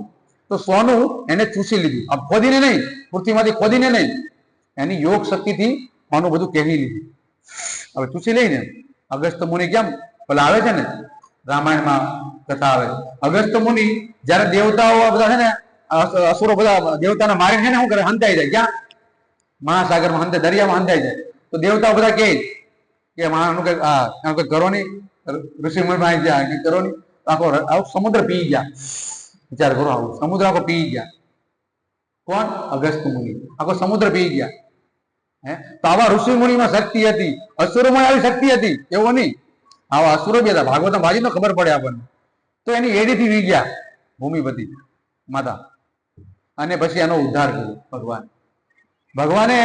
તો સોનું એને ચૂસી લીધું. આ ખોદીને નહીં, પૃથ્વીમાંથી ખોદીને નહીં, એની યોગ શક્તિથી સોનું બધું કેવી લીધું. હવે ચૂસી લઈને અગસ્ત્ય મુનિ કેમ પેલા આવે છે ને રામાયણમાં કથા આવે. અગસ્ત્ય મુનિ જયારે દેવતાઓ બધા છે ને અસુરો બધા દેવતાને મારીને છે ને શું કરે હંતાઈ જાય. ક્યાં? મહાસાગરમાં હંતાય, દરિયામાં હંતાઈ જાય. તો દેવતાઓ બધા કહે કે આનું કઈ કરો નહીં. ઋષિ મુનિ ગયા કે કરો નહીં. આખો સમુદ્ર પી ગયા. વિચાર કરો આવું સમુદ્ર આખો પી ગયા. કોણ? અગસ્ત્ય મુનિ આખો સમુદ્ર પી ગયા. હે તો આવા ઋષિ મુનિમાં શક્તિ હતી, અસુરોમાં આવી શક્તિ હતી એવું નહીં. આવા અસુરો બી હતા. ભાગવતમાં વાંચી તો ખબર પડે આપણને. તો એની એડીથી વી ગયા ભૂમિપતિ માતા અને પછી એનો ઉદ્ધાર કર્યો ભગવાન. ભગવાને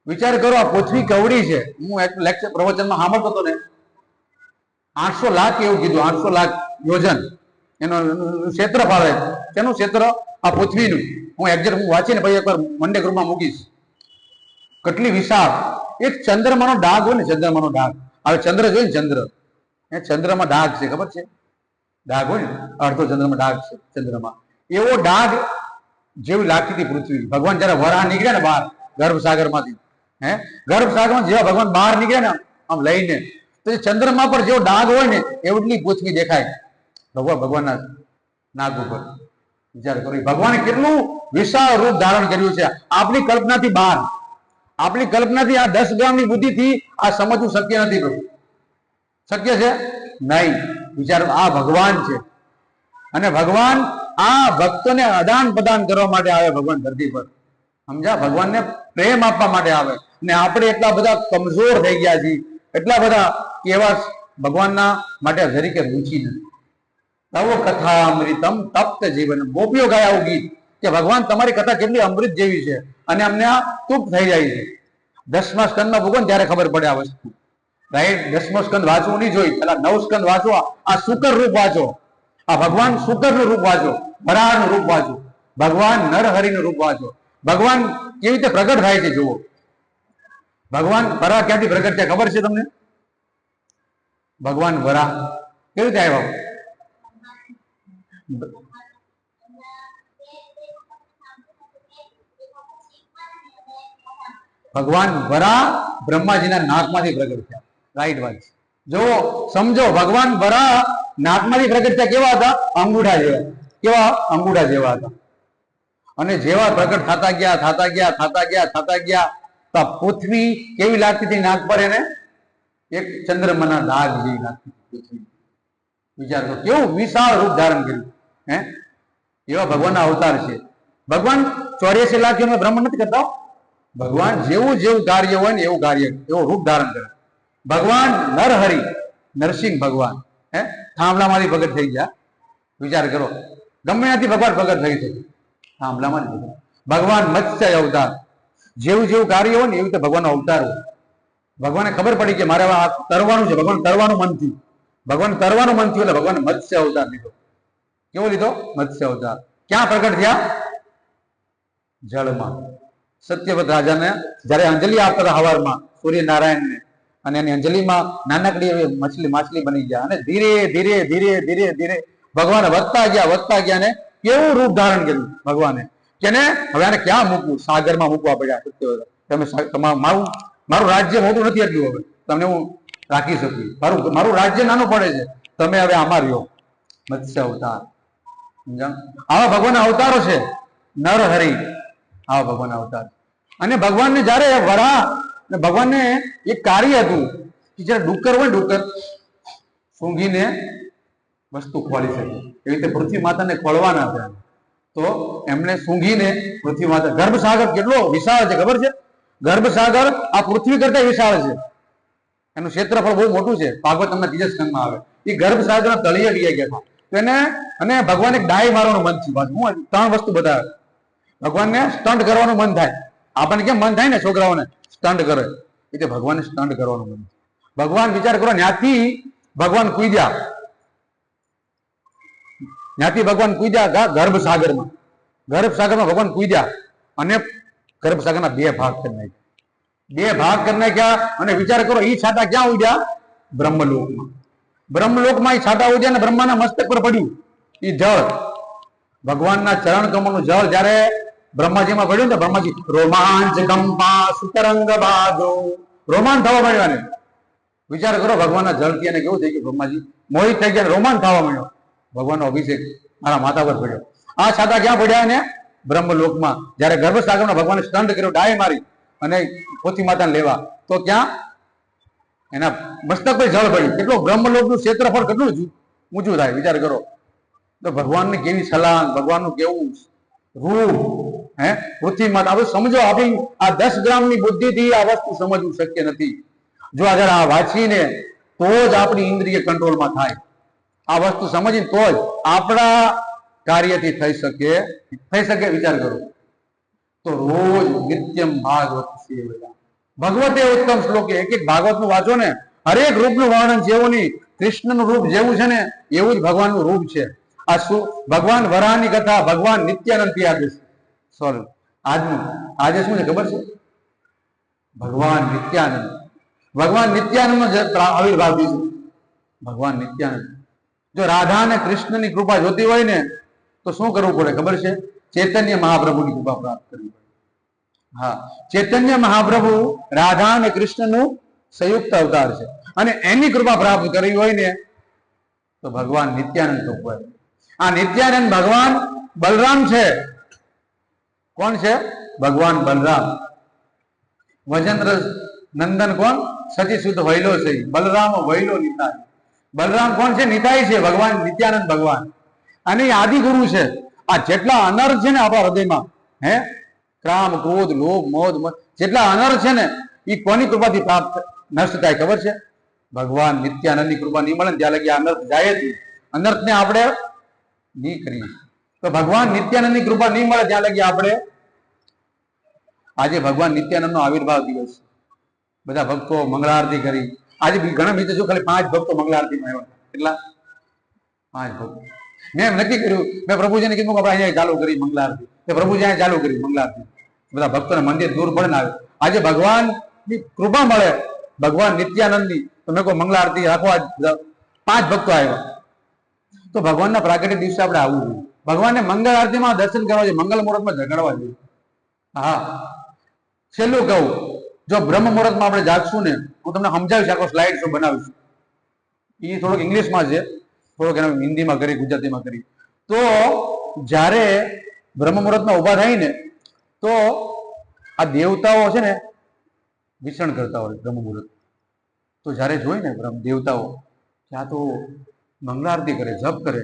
વિચાર કરો આ પૃથ્વી કવડી છે. હું એક લેક્ચર પ્રવચનમાં સાંભળતો હતો ને 800 લાખ એવું કીધું. 800 લાખ યોજન એનું ક્ષેત્રફળ છે. કેનું ક્ષેત્ર? આ પૃથ્વીનું. હું એક્ઝેક્ટ હું વાંચીને પછી એકવાર મંડે ગ્રુપમાં મૂકીશ. કેટલી વિશાળ. એક ચંદ્રમાનો ડાઘ હોય ને, ચંદ્રમાનો ડાઘ. હવે ચંદ્ર જોઈ ને ચંદ્ર, એ ચંદ્રમાં ડાઘ છે ખબર છે? ડાઘ હોય ને અડધો ચંદ્રમાં ડાઘ છે. ચંદ્રમાં એવો ડાઘ જેવી લાગતી હતી પૃથ્વી. ભગવાન જયારે વરાહ નીકળ્યા ને બહાર ગર્ભસાગરમાંથી, ગર્ભસાગરમાં જેવા ભગવાન બહાર નીકળ્યા ને આમ લઈને, તો ચંદ્રમા પર જેવો ડાઘ હોય ને એવટલી પૃથ્વી દેખાય ભગવાનના નાક ઉપર. વિચાર કરો ભગવાને કેટલું વિશાળ રૂપ ધારણ કર્યું છે આપણી કલ્પનાથી બહાર. આપણી કલ્પનાથી આ 10 ગ્રામની બુદ્ધિથી આ સમજવું શક્ય નથી. પ્રભુ શક્ય છે નહીં. વિચાર આ ભગવાન છે અને ભગવાન આ ભક્તોને આદાન પ્રદાન કરવા માટે આવે. ભગવાન ધરતી પર સમજા, ભગવાનને પ્રેમ આપવા માટે આવે. ને આપણે એટલા બધા કમજોર થઈ ગયા છીએ, એટલા બધા કેવા ભગવાનના માટે જરીકે રૂચિ નથી. તવ કથા અમૃતમ તપ્ત જીવન. ગોપીઓ ગાય આવું ગીત કે ભગવાન તમારી કથા કેટલી અમૃત જેવી છે અને અમને આ તૃપ્ત થઈ જાય છે. 10મા સ્કંદમાં ભગવાન ત્યારે ખબર પડે આ વસ્તુ. રાઈટ? 10મો સ્કંદ વાંચવું નહીં જોઈ, પેલા 9 સ્કંદ વાંચો. આ શુકર રૂપ વાંચો. આ ભગવાન શુકરનું રૂપ વાંચો, વરાહનું રૂપ વાંચો, ભગવાન નરહરિનું રૂપ વાંચો. ભગવાન કેવી રીતે પ્રગટ થાય છે જુઓ. ભગવાન વરાહ ક્યાંથી પ્રગટ થાય ખબર છે તમને? ભગવાન વરાહ કેવી રીતે આવ્યા? ભગવાન વરાહ બ્રહ્માજીના નાકમાંથી પ્રગટ થયા. રાઈટ વાત છે. જો સમજો, ભગવાન વરાહ નાકમાંથી પ્રગટ થયા. કેવા હતા? અંગૂઠા જેવા. કેવા? અંગૂઠા જેવા હતા. અને જેવા પ્રગટ થતા ગયા થતા ગયા થતા ગયા થતા ગયા તો પૃથ્વી કેવી લાગતી હતી નાક પર? એને એક ચંદ્રમાના દાગ જેવી લાગતી પૃથ્વી. વિચાર કરો કેવું વિશાળ રૂપ ધારણ કર્યું. એવા ભગવાનના અવતાર છે. ભગવાન 84 લાખ બ્રહ્મ નથી કરતા. ભગવાન જેવું જેવું કાર્ય હોય ને એવું કાર્ય, એવું રૂપ ધારણ કરે. ભગવાન નરહરિ, નરસિંહ ભગવાન થાંભલામાંથી પ્રગટ થઈ ગયા. વિચાર કરો ગમે ત્યાંથી ભગવાન પ્રગટ થઈ શકે થાંભલામાં. ભગવાન મત્સ્ય અવતાર. જેવું જેવું કાર્ય હોય ને એવી રીતે ભગવાનનો અવતાર હોય. ભગવાનને ખબર પડી કે મારે આ તરવાનું છે. ભગવાન તરવાનું મન થયું. ભગવાન તરવાનું મન થયું એટલે ભગવાન મત્સ્ય અવતાર લીધો. કેવો લીધો? મત્સ્ય અવતાર. ક્યાં પ્રગટ થયા? જળમાં. સત્યવત રાજાને જયારે અંજલિ આપતા હતા હવારમાં સૂર્યનારાયણને, અને એની અંજલિમાં નાનકડી એવી માછલી બની ગયા. અને ધીરે ધીરે ધીરે ધીરે ધીરે ભગવાન વધતા ગયા ને કેવું રૂપ ધારણ કર્યું ભગવાને કે હવે આને ક્યાં મૂકવું? સાગરમાં મૂકવા પડ્યા. સત્યવત તમે મારું રાજ્ય મોટું નથી એટલું, હવે તમને હું રાખી શકું. મારું રાજ્ય નાનું પડે છે, તમે હવે આમાં રહ્યો. મત્સ્ય અવતાર. આવા ભગવાનના અવતારો છે. નરહરિ આવા ભગવાનના અવતાર. અને ભગવાનને જયારે વરાહ, ભગવાનને એક કાર્ય હતું કે જયારે ડુક્કર હોય, ડુક્કર સૂંઘીને વસ્તુ ખોલી શકે. એવી રીતે પૃથ્વી માતાને ખોલવાના હતા. તો એમને સૂંઘીને પૃથ્વી માતા. ગર્ભસાગર કેટલો વિશાળ છે ખબર છે? ગર્ભસાગર આ પૃથ્વી કરતા વિશાળ છે. એનું ક્ષેત્રફળ બહુ મોટું છે. ભાગવતમના 3 સ્કંદમાં આવે. એ ગર્ભસાગરના તળિયે ગયા હતા. અને ભગવાન એક ડાય મારવાનું મન થયું. હું 3 વસ્તુ બતાવે. ભગવાનને સ્ટન્ટ કરવાનું મન થાય. આપણને કેમ મન થાય ને છોકરાઓને સ્ટન્ટ કરે, એ ભગવાનને સ્ટન્ટ કરવાનું મન. ભગવાન વિચાર કરો, ત્યાંથી ભગવાન કૂદ્યા, ત્યાંથી ભગવાન કૂદ્યા ગર્ભસાગરમાં. ગર્ભસાગરમાં ભગવાન કૂદ્યા અને ગર્ભસાગરના 2 ભાગ કરી નાખ્યા. 2 ભાગ કરી નાખ્યા અને વિચાર કરો, એ છાટા ક્યાં ઉડ્યા? બ્રહ્મલોકમાં. બ્રહ્મલોકમાં એ છાટા ઉડ્યા અને બ્રહ્માના મસ્તક પર પડ્યું એ જળ, ભગવાનના ચરણ કમળનું જળ જયારે બ્રહ્માજીમાં પડ્યું ને, બ્રહ્માજી રોમાંચ કંપા સુતરંગ બાજો, રોમાંચ થવા મળ્યા ને. વિચાર કરો, ભગવાનના જળથી એને કેવું થઈ ગયું? બ્રહ્માજી મોહિત થઈ ગયા, રોમાંચ થવા મળ્યો. ભગવાનનો અભિષેક મારા માથા પર પડ્યો. આ છાતા ક્યાં પડ્યા? ને બ્રહ્મલોકમાં. જયારે ગર્ભસાગરમાં ભગવાને સ્ટન્ટ કર્યો, ડાય મારી અને પોથી માતાને લેવા, તો ક્યાં એના મસ્તક પર જળ પડ્યું. કેટલો બ્રહ્મલોકનું ક્ષેત્રફળ કેટલું ઊંચું થાય, વિચાર કરો. તો ભગવાનની કેવી છલાંગ, ભગવાનનું કેવું રૂપ, હે પૃથ્વી માતા. હવે સમજો, આપણી આ 10 ગ્રામની બુદ્ધિથી આ વસ્તુ સમજવું શક્ય નથી. જો અગર આ વાંચીને તો જ આપણી ઇન્દ્રિય કંટ્રોલમાં થાય. આ વસ્તુ સમજીને તો જ આપણા કાર્યથી થઈ શકે. વિચાર કરો. તો રોજ નિત્યમ ભાગવત સેવયા ભગવતે ઉત્તમ શ્લોકે. એક ભાગવતનું વાંચો ને, હરેક રૂપનું વર્ણન જેવું નહીં. કૃષ્ણનું રૂપ જેવું છે ને એવું જ ભગવાનનું રૂપ છે. આ શું? ભગવાન વરાહની કથા ભગવાન નિત્યાનંદ થી આજે સોરી આજે શું છે ખબર છે? ભગવાન નિત્યાનંદ નો આવિર્ભાવ થયો. ભગવાન નિત્યાનંદ. જો રાધા અને કૃષ્ણની કૃપા જોતી હોય ને તો શું કરવું પડે ખબર છે? ચૈતન્ય મહાપ્રભુની કૃપા પ્રાપ્ત કરવી પડે. હા, ચૈતન્ય મહાપ્રભુ રાધા અને કૃષ્ણનું સંયુક્ત અવતાર છે, અને એની કૃપા પ્રાપ્ત કરવી હોય ને તો ભગવાન નિત્યાનંદ તો હોય. આ નિત્યાનંદ ભગવાન બલરામ છે. કોણ છે? ભગવાન બલરામ. વજેન્દ્ર નંદન કોણ? સચી શુદ્ધ વૈલો છે. બલરામ વૈલો નિતાય. બલરામ કોણ છે? નિતાય છે. ભગવાન નિત્યાનંદ ભગવાન. અને આદિ ગુરુ છે. આ જેટલા અનર્થ છે ને આપણા હૃદયમાં, હે કામ ક્રોધ લોભ મોહ જેટલા અનર્થ છે ને એ કોની કૃપાથી પ્રાપ્ત નષ્ટ થાય ખબર છે? ભગવાન નિત્યાનંદની કૃપા નહીં મળે ત્યાં લગી અનર્થ જાય જ નહીં. અનર્થને આપણે નહીં કરીએ તો ભગવાન નિત્યાનંદની કૃપા નહીં મળે ત્યાં લગી આપણે. આજે ભગવાન નિત્યાનંદનો આવિર્ભાવ દિવસ, બધા ભક્તો મંગળા આરતી કરી. આજે ઘણા મિત્રો જો ખાલી 5 ભક્તો મંગળા આરતીમાં આવ્યા. કેટલા? 5 ભક્તો. મેં એમ નક્કી કર્યું, મેં પ્રભુજીને કીધું કે આપણે અહીંયા ચાલુ કરી મંગળા આરતી. પ્રભુજી અહીંયા ચાલુ કરી મંગળા આરતી. બધા ભક્તોને મંદિર દૂર પડે ને આવે. આજે ભગવાનની કૃપા મળે, ભગવાન નિત્યાનંદની. તો મેં કહું મંગળા આરતી રાખો. આજ 5 ભક્તો આવ્યા. તો ભગવાનના પ્રાગટ્ય દિવસે આપણે આવવું જોઈએ. ભગવાનને મંગળ આરતીમાં દર્શન કરવા જોઈએ, મંગલ મુહૂર્તમાં ઝઘડવા જોઈએ. હા, છેલ્લું કહું, જો બ્રહ્મ મુહૂર્તમાં આપણે જાગશું ને, હું તમને સમજાવીશ, આખો સ્લાઇડ શો બનાવીશ. એ થોડોક ઇંગ્લિશમાં છે, થોડોક એને હિન્દીમાં કરી, ગુજરાતીમાં કરી. તો જ્યારે બ્રહ્મ મુહૂર્તમાં ઉભા થાય ને તો આ દેવતાઓ છે ને વિચરણ કરતા હોય બ્રહ્મ મુહૂર્ત. તો જ્યારે જોઈ ને દેવતાઓ ત્યાં તો મંગળા આરતી કરે, જપ કરે,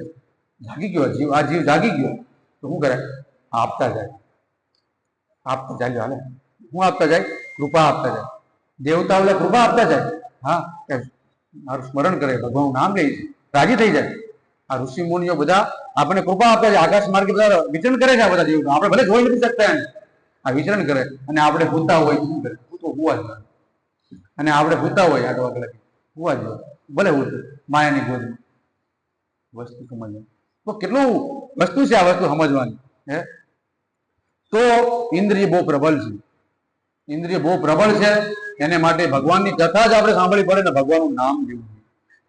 જાગી ગયો જીવ, આ જીવ જાગી ગયો, તો શું કરે? આપતા જાય હાલે. હું આપતા જાય? કૃપા આપતા જાય. દેવતાઓ કૃપા આપતા જાય. હા, મારું સ્મરણ કરે, ભગવાન નામ લે, રાજી થઈ જાય. આ ઋષિ મુનિઓ બધા આપણે કૃપા આપતા જાય. આકાશ માર્ગે બધા વિચરણ કરે છે. આ બધા દેવતા આપણે ભલે જોઈ નથી શકતા એને, આ વિચરણ કરે. અને આપણે ભૂતા હોય શું કરે? હુવા જ. અને આપણે ભૂતા હોય 8 વાગે લગી હુવા જ, ભલે ઉઠું માયાની ગોદમાં. વસ્તુ સમજવાની તો કેટલું વસ્તુ છે આ વસ્તુ સમજવાની. હે તો ઇન્દ્રિય બહુ પ્રબળ છે. ઇન્દ્રિય બહુ પ્રબળ છે. એને માટે ભગવાનની કથા જ આપણે સાંભળવી પડે ને ભગવાનનું નામ લેવું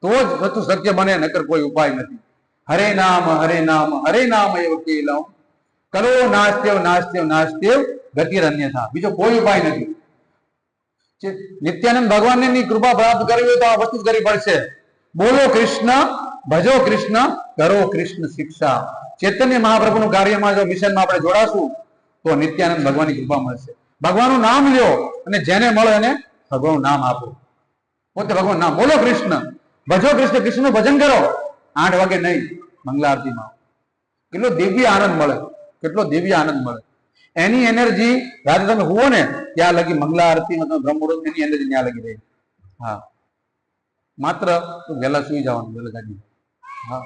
તો જ વસ્તુ શક્ય બને, નકર કોઈ ઉપાય નથી. હરે નામ હરે નામ એવ કેલમ કરો નાસ્ત્યવ નાસ્ત્યવ નાસ્ત્યવ ગતિર અન્યથા. બીજો કોઈ ઉપાય નથી. નિત્યાનંદ ભગવાનની કૃપા પ્રાપ્ત કરવી હોય તો આ વસ્તુ કરવી પડશે. બોલો કૃષ્ણ, ભજો કૃષ્ણ, કરો કૃષ્ણ શિક્ષા. ચૈતન્ય મહાપ્રભુનું કાર્યમાં જો મિશનમાં આપણે જોડાશું તો નિત્યાનંદ ભગવાનની કૃપા મળશે. ભગવાનનું નામ લ્યો અને જેને મળે એને ભગવાનનું નામ આપો. પોતે ભગવાન નામ બોલો કૃષ્ણ, ભજો કૃષ્ણ, કૃષ્ણનું ભજન કરો. 8 વાગે નહીં, મંગલા આરતીમાં. કેટલો દિવ્ય આનંદ મળે, કેટલો દિવ્ય આનંદ મળે. એની એનર્જી રાતે તમે હુવો ને ત્યાં લગી મંગલા આરતીમાં તમે બ્રહ્મ મુહૂર્ત એની એનર્જી ત્યાં લગી રહી. હા, માત્ર વહેલા સુઈ જવાનું, વહેલા જાગી. હા,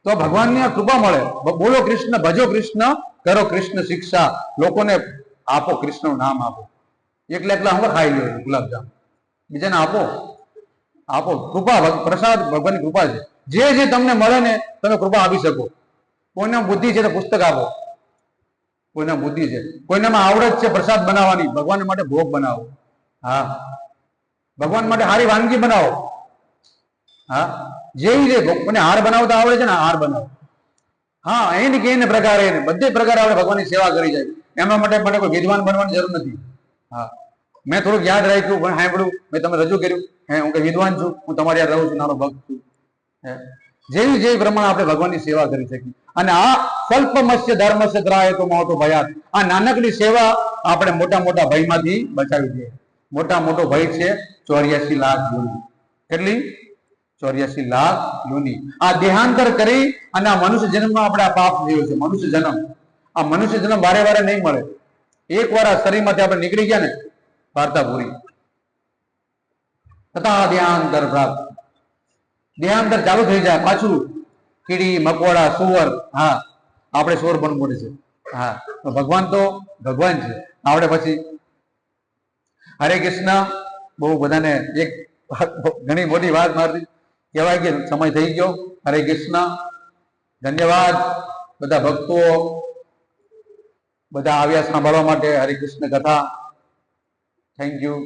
તો ભગવાનની કૃપા મળે. બોલો કૃષ્ણ, ભજો કૃષ્ણ, કરો કૃષ્ણ શિક્ષા. લોકોને આપો, કૃષ્ણનું નામ આપો. એકલા એકલા હવે ખાઈ લ્યો ગુલાબજામ, બીજાને આપો. આપો, કૃપા, પ્રસાદ ભગવાનની કૃપા છે. જે તમને મળે ને તમે કૃપા આપી શકો. કોઈના બુદ્ધિ છે તો પુસ્તક આપો, કોઈના બુદ્ધિ છે, કોઈનામાં આવડત છે પ્રસાદ બનાવવાની, ભગવાન માટે ભોગ બનાવો. હા, ભગવાન માટે સારી વાનગી બનાવો. હા, જેવી છે મને હાર બનાવતા આવડે છે ને, હાર બનાવો. હા, એને કે એને પ્રકારે બધે પ્રકારે આપણે ભગવાનની સેવા કરી જાય. એમના માટે કોઈ વિદ્વાન બનવાની જરૂર નથી. હા, મેં થોડુંક યાદ રાખ્યું, પણ સાંભળ્યું, મેં તમને રજૂ કર્યું. હું કઈ વિદ્વાન છું, હું તમારી યાદ રહું છું, નાનો ભક્ત છું. જેવી પ્રમાણે આપણે ભગવાનની સેવા કરી શકીએ. અને આ સ્વલ્પમસ્ય ધર્મસ્ય ત્રાય તો મોટો ભયાત, આ નાનકડી સેવા આપણે મોટા મોટા ભયમાંથી બચાવી દે. મોટા મોટો ભય છે 84 લાખ યોની. કેટલી? 84 લાખ યોની. આ દેહાંતર કરી અને આ મનુષ્ય જન્મમાં આપણે આ પાપ થયો છે. મનુષ્ય જન્મ, આ મનુષ્ય જન્મ વારે વારે નહીં મળે. એકવાર આ શરીરમાંથી આપણે નીકળી ગયા ને, વાર્તા પૂરી. તથા દેહાંતર પ્રાપ્ત, દેહાંતર ચાલુ થઈ જાય પાછું. કીડી મકોડા સુવર, હા આપણે સુવર પણ મળે છે. હા, તો ભગવાન તો ભગવાન છે. આપણે પછી હરે કૃષ્ણ. બહુ બધાને એક ઘણી મોટી વાત મારી કહેવાય કે સમય થઈ ગયો. હરે કૃષ્ણ. ધન્યવાદ બધા ભક્તો, બધા આવ્યા સાંભળવા માટે હરે કૃષ્ણ કથા. Thank you.